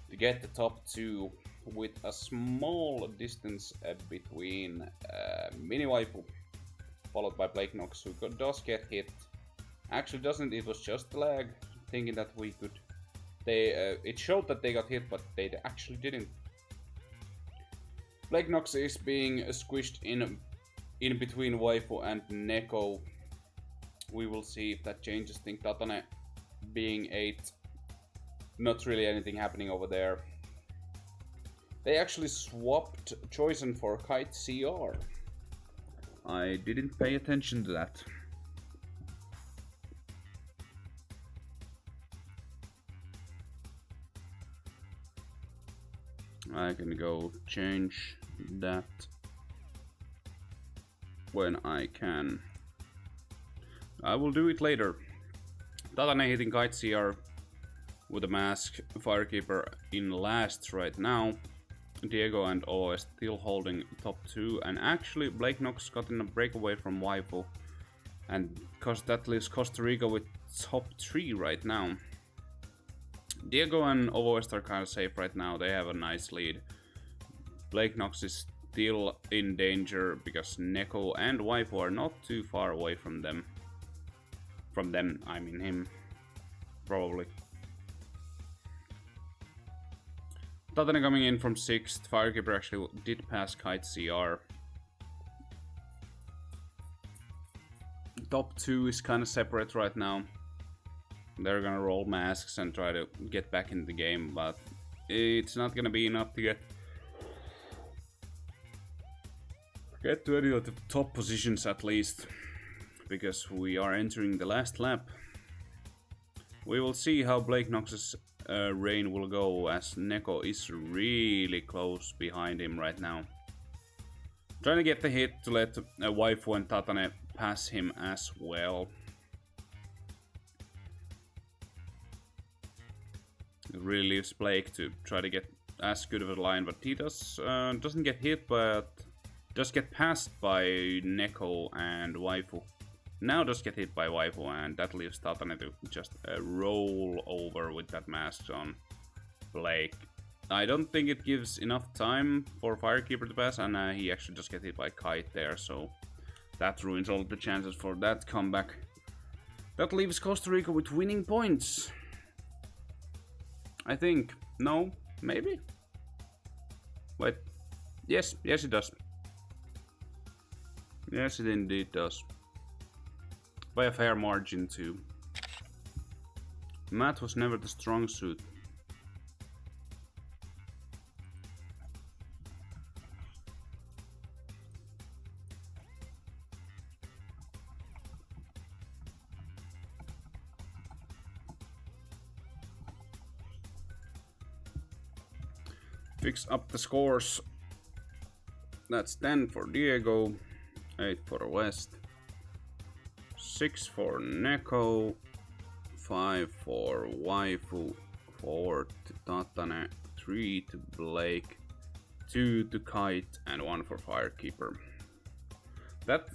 to get the top two with a small distance between Miniwaifu, followed by BlakeNox, who does get hit. Actually doesn't, it was just lag, thinking that we could... it showed that they got hit, but they actually didn't. BlakeNox is being squished in between Waifu and Neko. We will see if that changes. Think TATANE being 8, not really anything happening over there. They actually swapped Choisin for Kite CR. I didn't pay attention to that. I can go change that when I can. I will do it later. TATANE hitting Kite CR with a mask. Firekeeper in last right now. Diego and O is still holding top 2, and actually BlakeNox got in a breakaway from Waifu, and that leaves Costa Rica with top 3 right now. Diego and Ovo West are kind of safe right now. They have a nice lead. BlakeNox is still in danger because Neko and Waifu are not too far away from them. From them, I mean him. Probably. TATANE coming in from 6th. Firekeeper actually did pass Kite CR. Top 2 is kind of separate right now. They're gonna roll masks and try to get back in the game, but it's not gonna be enough to get to any of the top positions at least, because we are entering the last lap. We will see how BlakeNox's reign will go, as Neko is really close behind him right now. Trying to get the hit to let Waifu and TATANE pass him as well. It really leaves Blake to try to get as good of a line, but he doesn't get hit, but does get passed by Neko and Waifu. Now does get hit by Waifu, and that leaves TATANE to just roll over with that mask on Blake. I don't think it gives enough time for Firekeeper to pass, and he actually just gets hit by Kite there, so that ruins all the chances for that comeback. That leaves Costa Rica with winning points. I think. No? Maybe? Wait. Yes, it does. Yes, it indeed does. By a fair margin too. Math was never the strong suit. Fix up the scores. That's 10 for Diego, 8 for West, 6 for Neko, 5 for Waifu, 4 to Tatane, 3 to Blake, 2 to Kite, and 1 for Firekeeper. That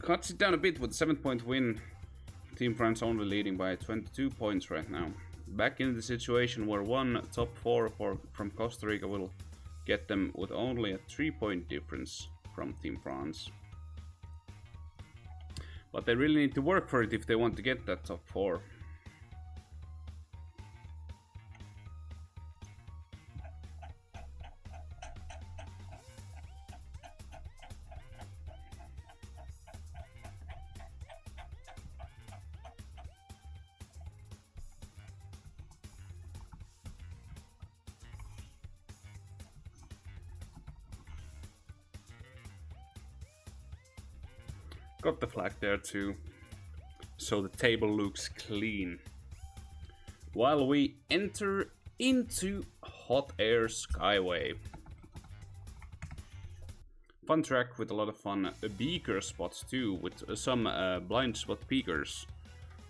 cuts it down a bit with a 7-point win. Team France only leading by 22 points right now. Back in the situation where one top 4 from Costa Rica will get them with only a 3-point difference from Team France. But they really need to work for it if they want to get that top 4. Got the flag there too, so the table looks clean. While we enter into Hot Air Skyway. Fun track with a lot of fun beaker spots too, with some blind spot peakers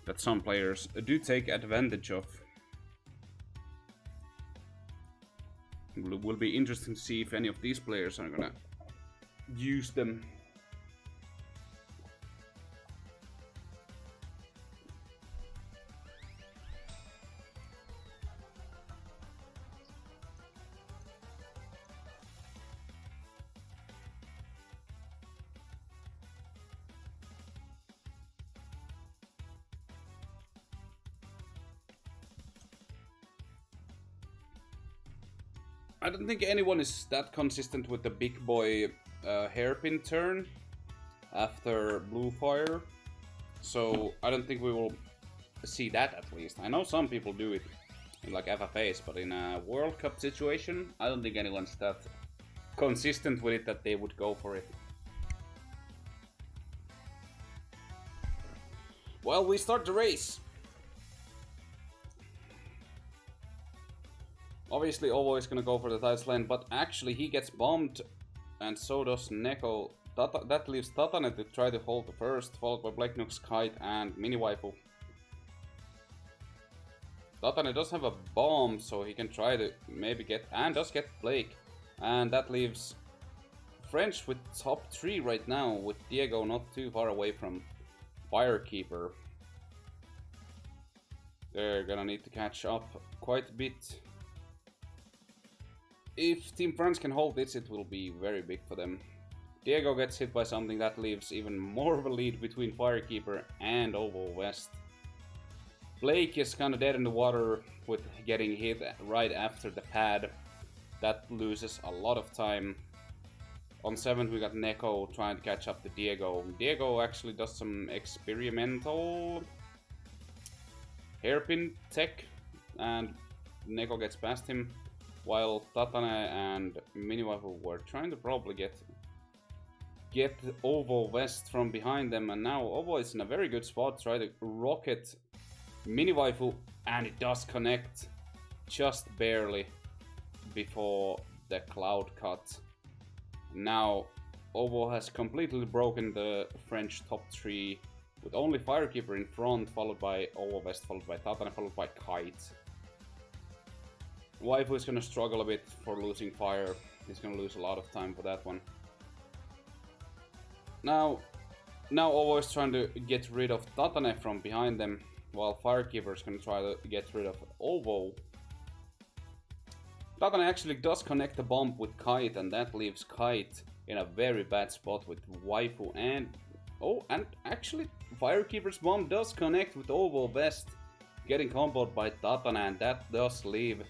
that some players do take advantage of. It will be interesting to see if any of these players are gonna use them. I don't think anyone is that consistent with the big boy hairpin turn after Blue Fire, so I don't think we will see that at least. I know some people do it in like FFAs, but in a World Cup situation, I don't think anyone's that consistent with it that they would go for it. Well, we start the race. Obviously, Ovo is gonna go for the tiles lane, but actually he gets bombed, and so does Neko. That leaves TATANE to try to hold the first, followed by BlakeNox, Kite, and Miniwaifu. TATANE does have a bomb, so he can try to maybe get, and does get Blake. And that leaves French with top 3 right now, with Diego not too far away from Firekeeper. They're gonna need to catch up quite a bit. If Team France can hold this, it will be very big for them. Diego gets hit by something that leaves even more of a lead between Firekeeper and Ovo West. Blake is kind of dead in the water with getting hit right after the pad. That loses a lot of time. On 7th we got Neko trying to catch up to Diego. Diego actually does some experimental hairpin tech, and Neko gets past him. While TATANE and Miniwaifu were trying to probably get Ovo West from behind them, and now Ovo is in a very good spot, try to rocket Miniwaifu, and it does connect just barely before the cloud cut. Now Ovo has completely broken the French top 3 with only Firekeeper in front, followed by Ovo West, followed by TATANE, followed by Kite. Waifu is gonna struggle a bit for losing fire. He's gonna lose a lot of time for that one. Now Ovo is trying to get rid of TATANE from behind them, while Firekeeper is gonna try to get rid of Ovo. TATANE actually does connect the bomb with Kite, and that leaves Kite in a very bad spot with Waifu and... Oh, and actually Firekeeper's bomb does connect with Ovo West, getting comboed by TATANE, and that does leave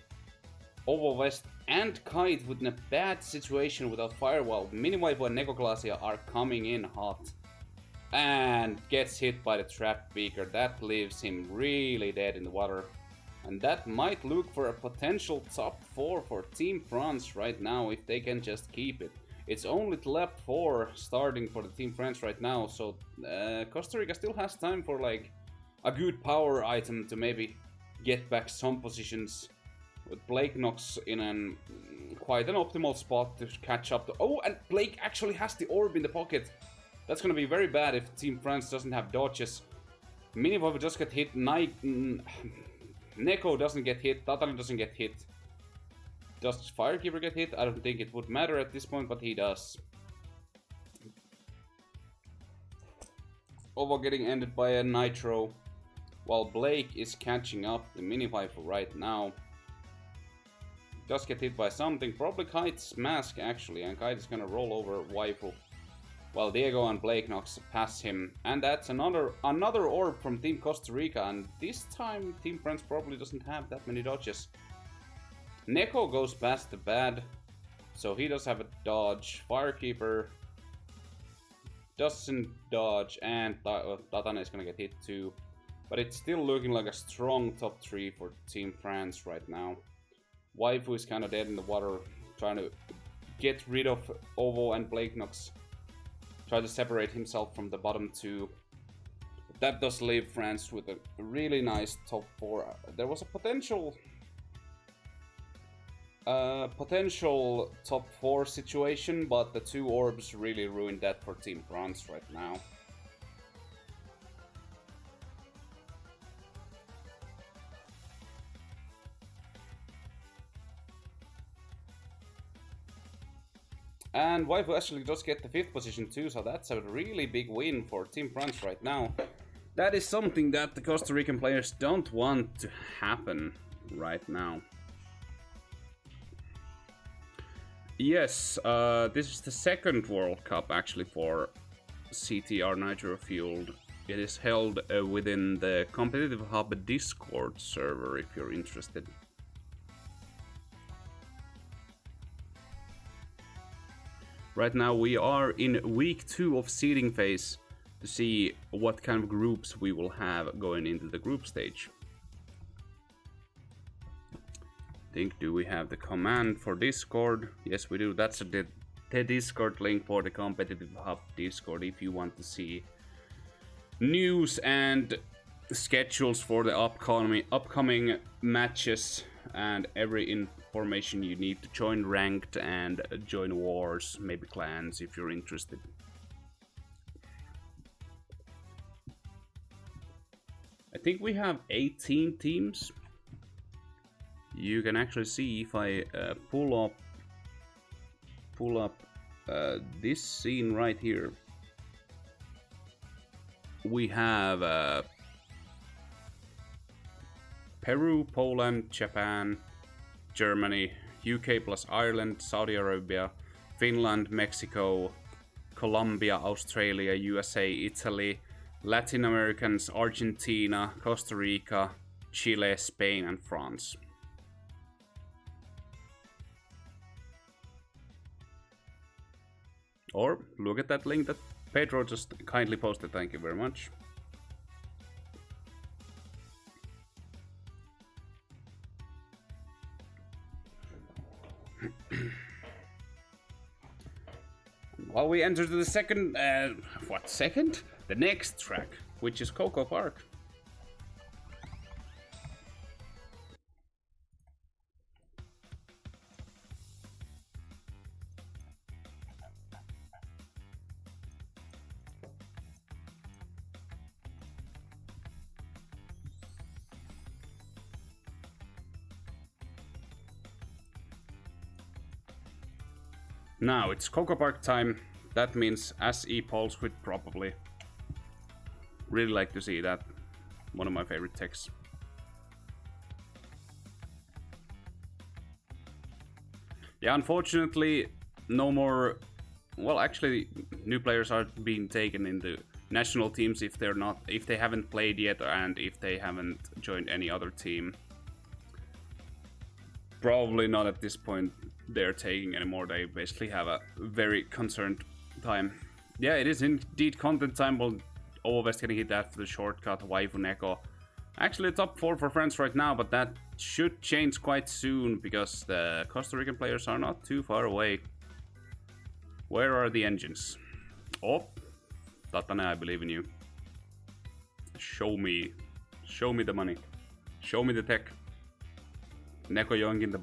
Ovo West and Kite with a bad situation without fire, while Miniwaifu and NekoGlacia are coming in hot. And gets hit by the trap beaker. That leaves him really dead in the water. And that might look for a potential top 4 for Team France right now, if they can just keep it. It's only lap 4 starting for the Team France right now, so Costa Rica still has time for like a good power item to maybe get back some positions with BlakeNox in quite an optimal spot to catch up to... Oh, and Blake actually has the orb in the pocket. That's gonna be very bad if Team France doesn't have dodges. Miniwaifu just get hit, Neko doesn't get hit, TATANE doesn't get hit. Does Firekeeper get hit? I don't think it would matter at this point, but he does. Ovo getting ended by a Nitro, while Blake is catching up the Miniwaifu right now. Does get hit by something, probably Kite's mask actually, and Kite is gonna roll over Waifu. While Diego and BlakeNox pass him, and that's another orb from Team Costa Rica, and this time Team France probably doesn't have that many dodges. Neko goes past the bad, so he does have a dodge. Firekeeper doesn't dodge, and TATANE is gonna get hit too. But it's still looking like a strong top 3 for Team France right now. Waifu is kind of dead in the water, trying to get rid of Ovo and BlakeNox. Try to separate himself from the bottom 2. But that does leave France with a really nice top 4. There was a potential top 4 situation, but the 2 orbs really ruined that for Team France right now. And Waifu actually does get the 5th position too, so that's a really big win for Team France right now. That is something that the Costa Rican players don't want to happen right now. Yes, this is the 2nd World Cup actually for CTR Nitro Fueled. It is held within the Competitive Hub Discord server if you're interested. Right now we are in week 2 of seeding phase to see what kind of groups we will have going into the group stage. Do we have the command for Discord? Yes, we do. That's the Discord link for the Competitive Hub Discord if you want to see news and schedules for the upcoming matches and every information you need to join ranked and join wars, maybe clans if you're interested. I think we have 18 teams. You can actually see if I pull up this scene right here. We have Peru, Poland, Japan, Germany, UK plus Ireland, Saudi Arabia, Finland, Mexico, Colombia, Australia, USA, Italy, Latin Americans, Argentina, Costa Rica, Chile, Spain, and France. Or look at that link that Pedro just kindly posted, thank you very much. While we enter the second, the next track, which is Coco Park. Now it's Coco Park time. That means SE Pulse Quit probably. Really like to see that. One of my favorite techs. Yeah, unfortunately, no more. Well, actually, new players are being taken into national teams if they haven't played yet and if they haven't joined any other team. Probably not at this point they're taking anymore. They basically have a very concerned time. Yeah, it is indeed content time. Well, Ovest getting hit after the shortcut, Waifu Neko. Actually top 4 for France right now, but that should change quite soon because the Costa Rican players are not too far away. Where are the engines? Oh, TATANE, I believe in you. Show me the money. Show me the tech. Neko yoinking the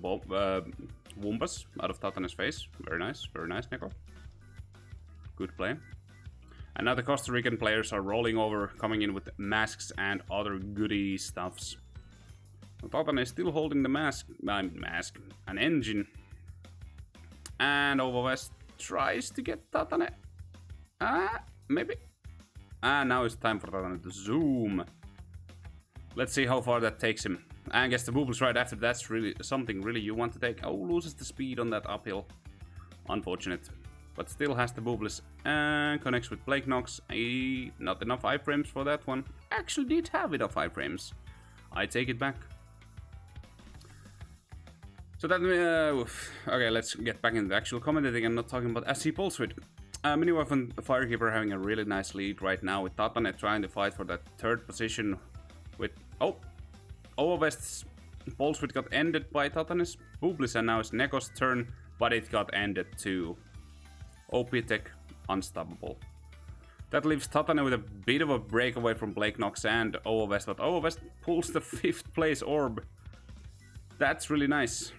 Wumpas out of TATANE's face. Very nice, Neko. Good play. And now the Costa Rican players are rolling over, coming in with masks and other goodie stuffs. TATANE is still holding the an engine. And Overwest tries to get TATANE. Maybe. Now it's time for TATANE to zoom. Let's see how far that takes him. And gets the boobles right after. That's really something really you want to take. Oh, loses the speed on that uphill. Unfortunate. But still has the boobles and connects with BlakeNox. Not enough iframes for that one. Actually did have enough iframes. I take it back. So that, okay, let's get back into the actual commentating and not talking about SC Pulsewit. Miniwaifu and Firekeeper having a really nice lead right now with TATANE trying to fight for that third position with, Overwest's Pulsewit got ended by TATANE's Bublis and now it's Neko's turn, but it got ended too. OP Tech, unstoppable. That leaves TATANE with a bit of a breakaway from BlakeNox and Overwest, but Overwest pulls the 5th place orb. That's really nice.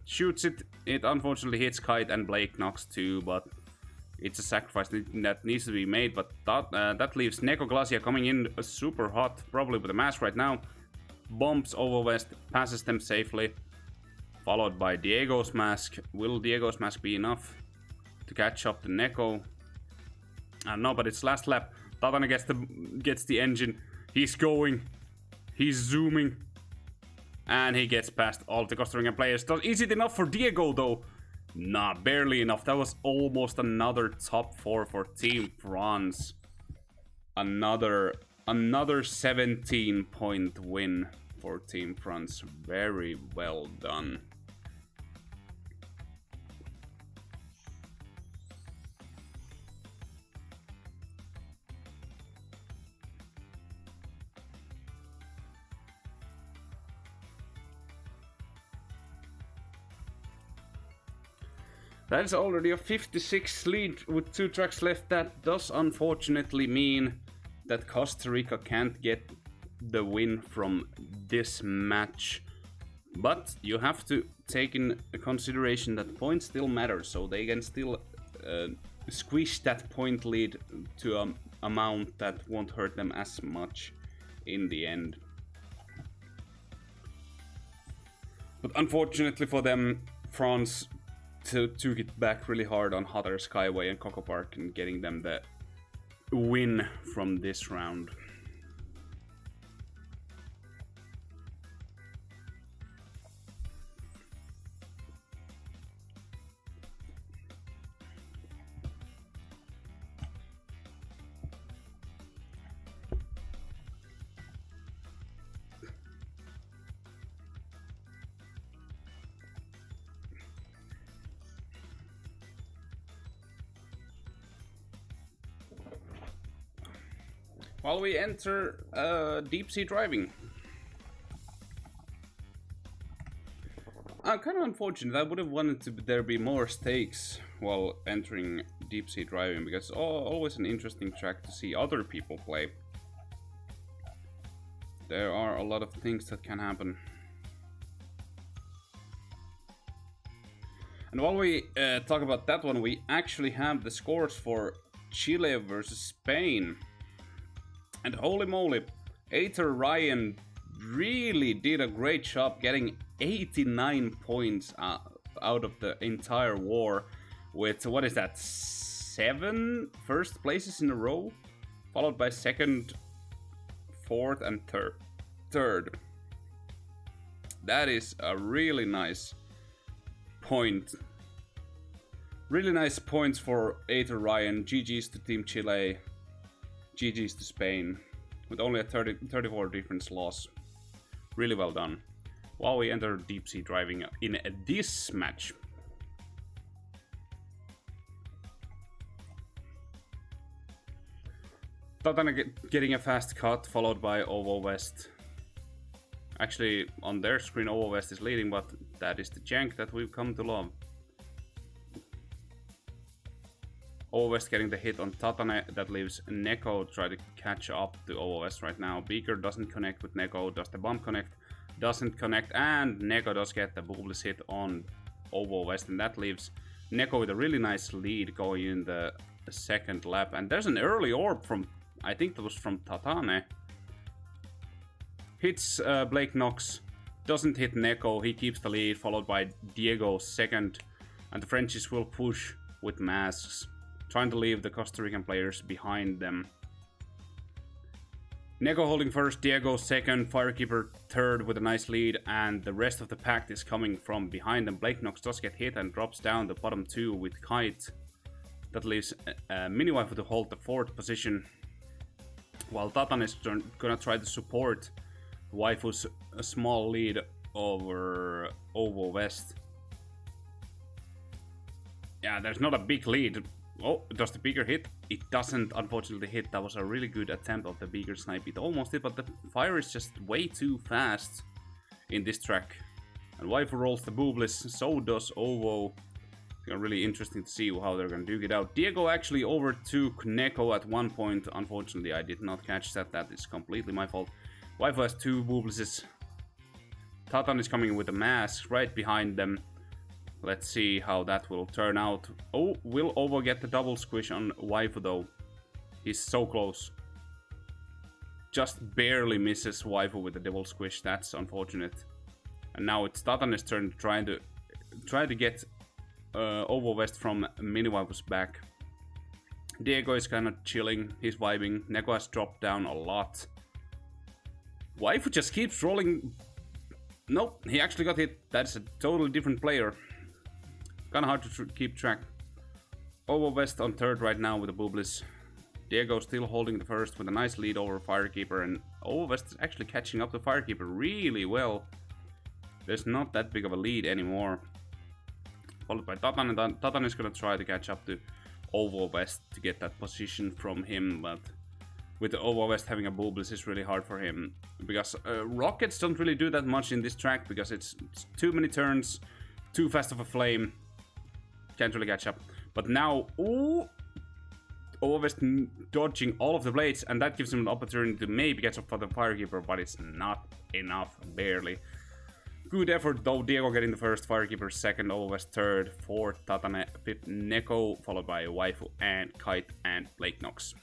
Shoots it, it unfortunately hits Kite and BlakeNox too, but it's a sacrifice that needs to be made. But that leaves NekoGlacia coming in super hot, probably with a mask right now. Bumps Overwest, passes them safely, followed by Diego's mask. Will Diego's mask be enough to catch up to Neko? No, but it's last lap. TATANE gets the engine. He's going. He's zooming. And he gets past all the Costa Rican players. Is it enough for Diego though? Nah, barely enough. That was almost another top 4 for Team France. Another 17-point win for Team France. Very well done. That is already a 56 lead with 2 tracks left. That does unfortunately mean that Costa Rica can't get the win from this match. But you have to take in consideration that points still matter, so they can still squish that point lead to an amount that won't hurt them as much in the end. But unfortunately for them, France took it back really hard on Air Skyway and Coco Park and getting them the win from this round. While we enter deep sea driving. Kind of unfortunate. I would have wanted there be more stakes while entering deep sea driving, because it's always an interesting track to see other people play. There are a lot of things that can happen. And while we talk about that one, we actually have the scores for Chile versus Spain. And holy moly, Aether Ryan really did a great job getting 89 points out of the entire war with, what is that, 7 first places in a row? Followed by 2nd, 4th and 3rd. That is a really nice point. Really nice points for Aether Ryan. GG's to Team Chile. GG's to Spain, with only a 34 difference loss. Really well done. While we enter deep sea driving in this match. TATANE getting a fast cut, followed by Overwest. Actually, on their screen, Overwest is leading, but that is the jank that we've come to love. Overwest getting the hit on TATANE, that leaves Neko try to catch up to Overwest right now. Beaker doesn't connect with Neko, does the bump connect? doesn't connect, and Neko does get the boobless hit on Ovo West, and that leaves Neko with a really nice lead going in the second lap. And there's an early orb from, I think that was from TATANE. Hits BlakeNox, doesn't hit Neko, he keeps the lead, followed by Diego second, and the Frenchies will push with masks, trying to leave the Costa Rican players behind them. Neko holding first, Diego second, Firekeeper third with a nice lead, and the rest of the pack is coming from behind them. BlakeNox does get hit and drops down the bottom two with Kite. That leaves Miniwaifu to hold the fourth position, while TATANE is gonna try to support Waifu's small lead over Ovo West. Yeah, there's not a big lead. Oh, does the Beaker hit? It doesn't, unfortunately, hit. That was a really good attempt of the Beaker snipe. It almost hit, but the fire is just way too fast in this track. And Waifu rolls the boobless, so does Ovo. It's really interesting to see how they're gonna duke it out. Diego actually overtook Neko at one point. Unfortunately, I did not catch that. That is completely my fault. Waifu has two booblesses. TATANE is coming with a mask right behind them. Let's see how that will turn out. Oh, will Ovo get the double squish on Waifu though? He's so close. Just barely misses Waifu with the double squish. That's unfortunate. And now it's TATANE's turn to try to get Ovo West from Miniwaifu's back. Diego is kind of chilling. He's vibing. Neko has dropped down a lot. Waifu just keeps rolling. Nope, he actually got hit. That's a totally different player. Kinda hard to keep track. Ovo West on third right now with the boobless. Diego still holding the first with a nice lead over Firekeeper, and Ovo West is actually catching up to Firekeeper really well. There's not that big of a lead anymore. Followed by TATANE. TATANE is gonna try to catch up to Ovo West to get that position from him, but with the Ovo West having a boobless, it's really hard for him. Because rockets don't really do that much in this track, because it's too many turns, too fast of a flame. Can't really catch up. But now, ooh, Ovo West dodging all of the blades, and that gives him an opportunity to maybe catch up for the Firekeeper, but it's not enough, barely. Good effort though, Diego getting the first, Firekeeper second, Ovo West third, fourth, TATANE, fifth, Neko, followed by Waifu and Kite and BlakeNox.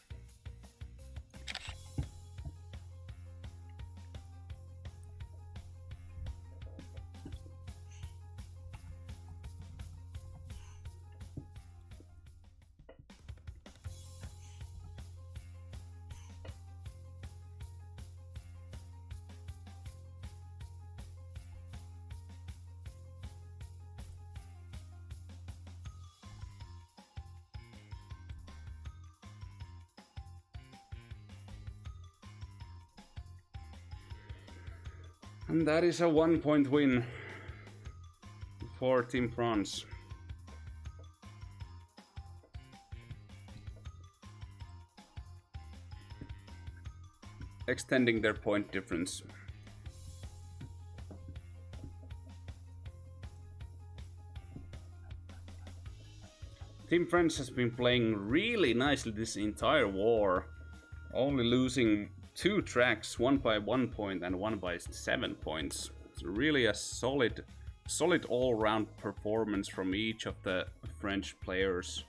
And that is a 1-point win for Team France. Extending their point difference. Team France has been playing really nicely this entire war, only losing 2 tracks, one by 1 point and one by 7 points. It's really a solid all-round performance from each of the French players.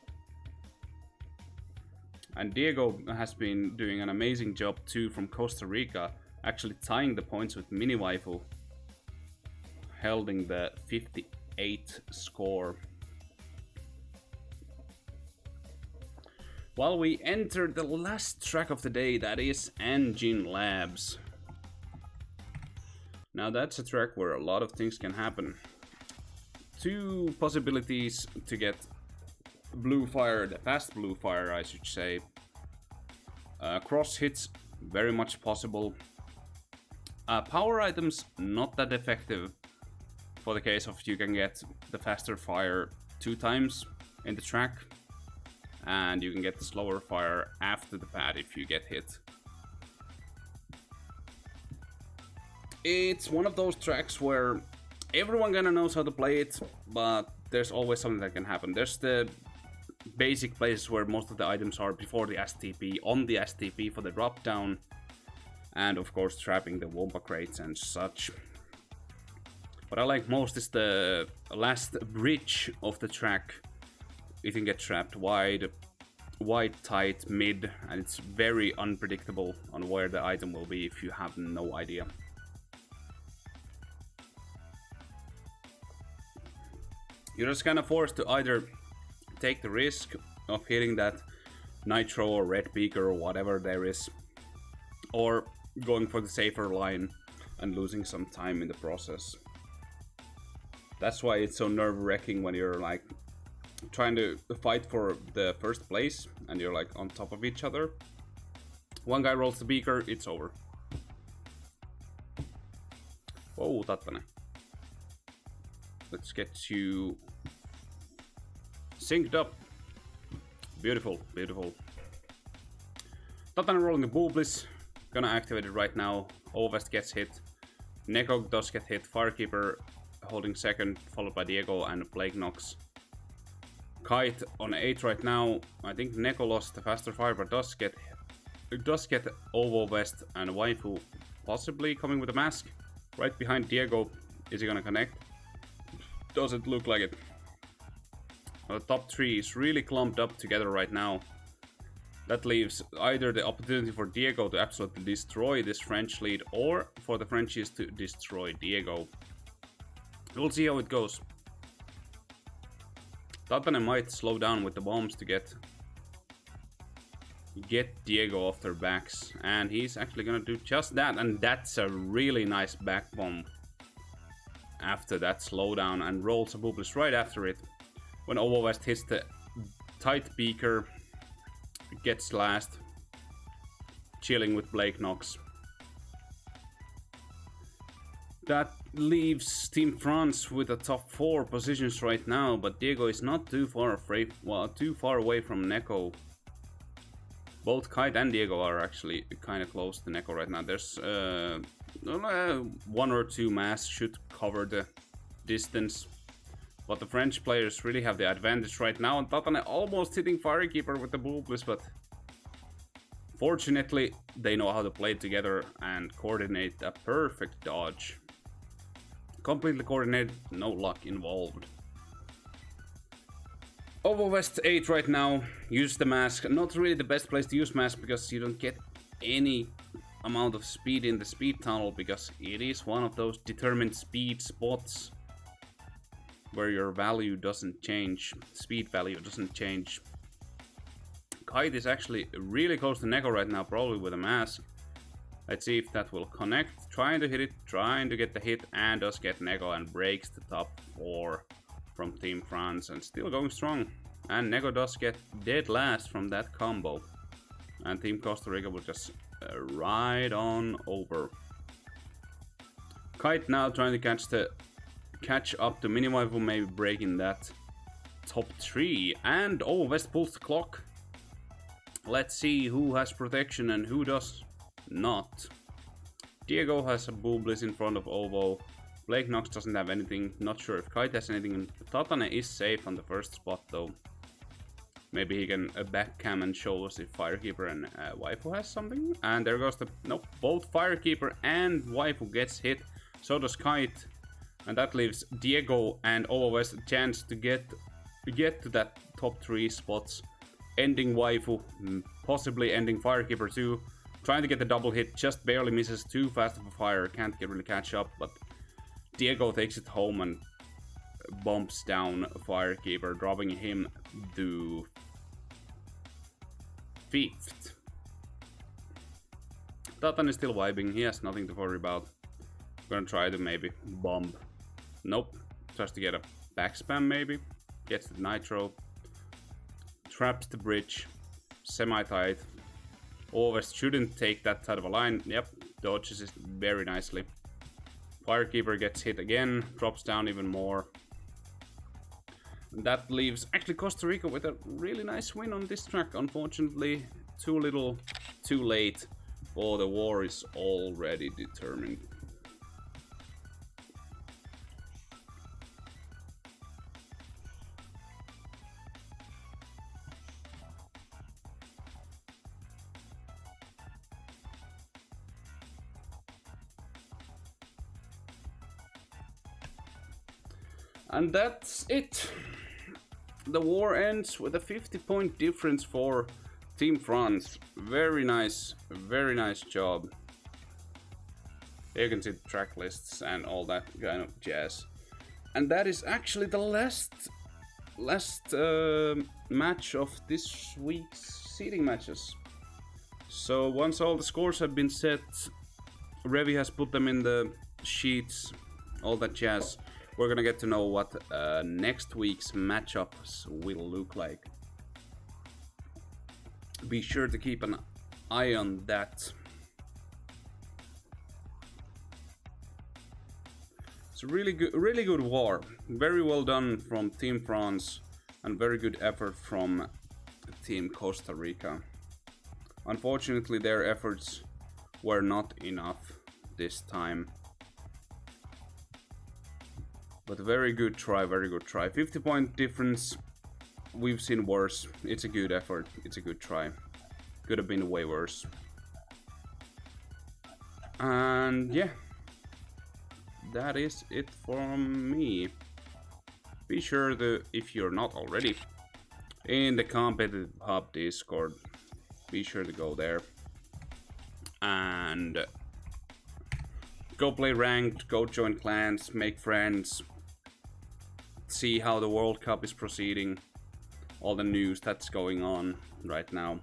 And Diego has been doing an amazing job too from Costa Rica, actually tying the points with Miniwaifu, holding the 58 score. While we enter the last track of the day, that is Engine Labs. Now that's a track where a lot of things can happen. 2 possibilities to get blue fire, the fast blue fire I should say. Cross hits, very much possible. Power items, not that effective for the case of you can get the faster fire 2 times in the track. And you can get the slower fire after the pad if you get hit. It's one of those tracks where everyone kinda knows how to play it, but there's always something that can happen. There's the basic places where most of the items are before the STP, on the STP for the drop down, and of course trapping the Wompa crates and such. What I like most is the last bridge of the track. You can get trapped wide, tight, mid, and it's very unpredictable on where the item will be if you have no idea. You're just kind of forced to either take the risk of hitting that nitro or red beaker or whatever there is, or going for the safer line and losing some time in the process. That's why it's so nerve-wracking when you're like trying to fight for the first place and you're like on top of each other. One guy rolls the beaker, it's over. Whoa, TATANE. Let's get you synced up. Beautiful, beautiful. TATANE rolling the Booblis. Gonna activate it right now. Ovest gets hit. Neko does get hit. Firekeeper holding second, followed by Diego and BlakeNox. Kite on 8 right now. I think Neko lost the faster fire, but does get Ovo West and Waifu possibly coming with a mask. Right behind Diego. Is he gonna connect? Doesn't look like it. Well, the top 3 is really clumped up together right now. That leaves either the opportunity for Diego to absolutely destroy this French lead, or for the Frenchies to destroy Diego. We'll see how it goes. TATANE might slow down with the bombs to get Diego off their backs, and he's actually gonna do just that, and that's a really nice back bomb after that slowdown, and rolls a Booblis right after it. When Ovo West hits the tight beaker, gets last, chilling with BlakeNox. That leaves Team France with the top 4 positions right now, but Diego is not too far away from Neko. Both Kite and Diego are actually kind of close to Neko right now. There's 1 or 2 masks should cover the distance, but the French players really have the advantage right now, and TATANE almost hitting Firekeeper with the Booblis, but fortunately they know how to play together and coordinate a perfect dodge. Completely coordinated, no luck involved. Ovo West 8 right now, use the mask. Not really the best place to use mask because you don't get any amount of speed in the speed tunnel, because it is one of those determined speed spots where your value doesn't change, speed value doesn't change. Kite is actually really close to Neko right now, probably with a mask. Let's see if that will connect. Trying to hit it, trying to get the hit, and does get Neko and breaks the top 4 from Team France, and still going strong. And Neko does get dead last from that combo. And Team Costa Rica will just ride on over. Kite now trying to catch up to Miniwaifu, maybe breaking that top 3. And oh, West pulls the clock. Let's see who has protection and who does not. Diego has a Booblis in front of Ovo. BlakeNox doesn't have anything. Not sure if Kite has anything. TATANE is safe on the first spot though. Maybe he can backcam and show us if Firekeeper and Waifu has something. And there goes the... Nope, both Firekeeper and Waifu gets hit. So does Kite. And that leaves Diego and Ovo West a chance to get to that top 3 spots. Ending Waifu, possibly ending Firekeeper too. Trying to get the double hit, just barely misses, too fast of a fire, can't really catch up, but Diego takes it home and bumps down Firekeeper, dropping him to 5th. TATANE is still vibing, he has nothing to worry about. Gonna try to maybe bomb. Nope, just to get a back spam maybe. Gets the nitro. Traps the bridge. Semi-tight. Always shouldn't take that side of a line. Yep, dodges it very nicely. Firekeeper gets hit again, drops down even more. And that leaves actually Costa Rica with a really nice win on this track. Unfortunately, too little, too late, for the war is already determined. And that's it. The war ends with a 50-point difference for Team France. Very nice job. Here you can see the track lists and all that kind of jazz. And that is actually the last match of this week's seeding matches. So once all the scores have been set, Revi has put them in the sheets, all that jazz. We're gonna get to know what next week's matchups will look like. Be sure to keep an eye on that. It's a really good war. Very well done from Team France and very good effort from Team Costa Rica. Unfortunately, their efforts were not enough this time. But very good try, very good try. 50-point difference. We've seen worse. It's a good effort. It's a good try. Could have been way worse. And yeah. That is it from me. Be sure to, if you're not already in the Competitive Hub Discord, be sure to go there and go play ranked, go join clans, make friends, see how the World Cup is proceeding, all the news that's going on right now.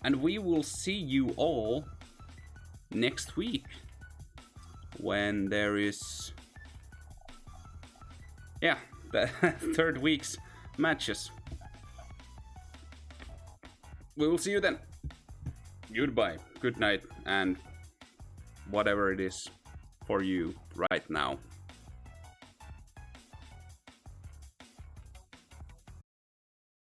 And we will see you all next week when there is, yeah, the third week's matches. We will see you then. Goodbye, good night, and whatever it is for you right now.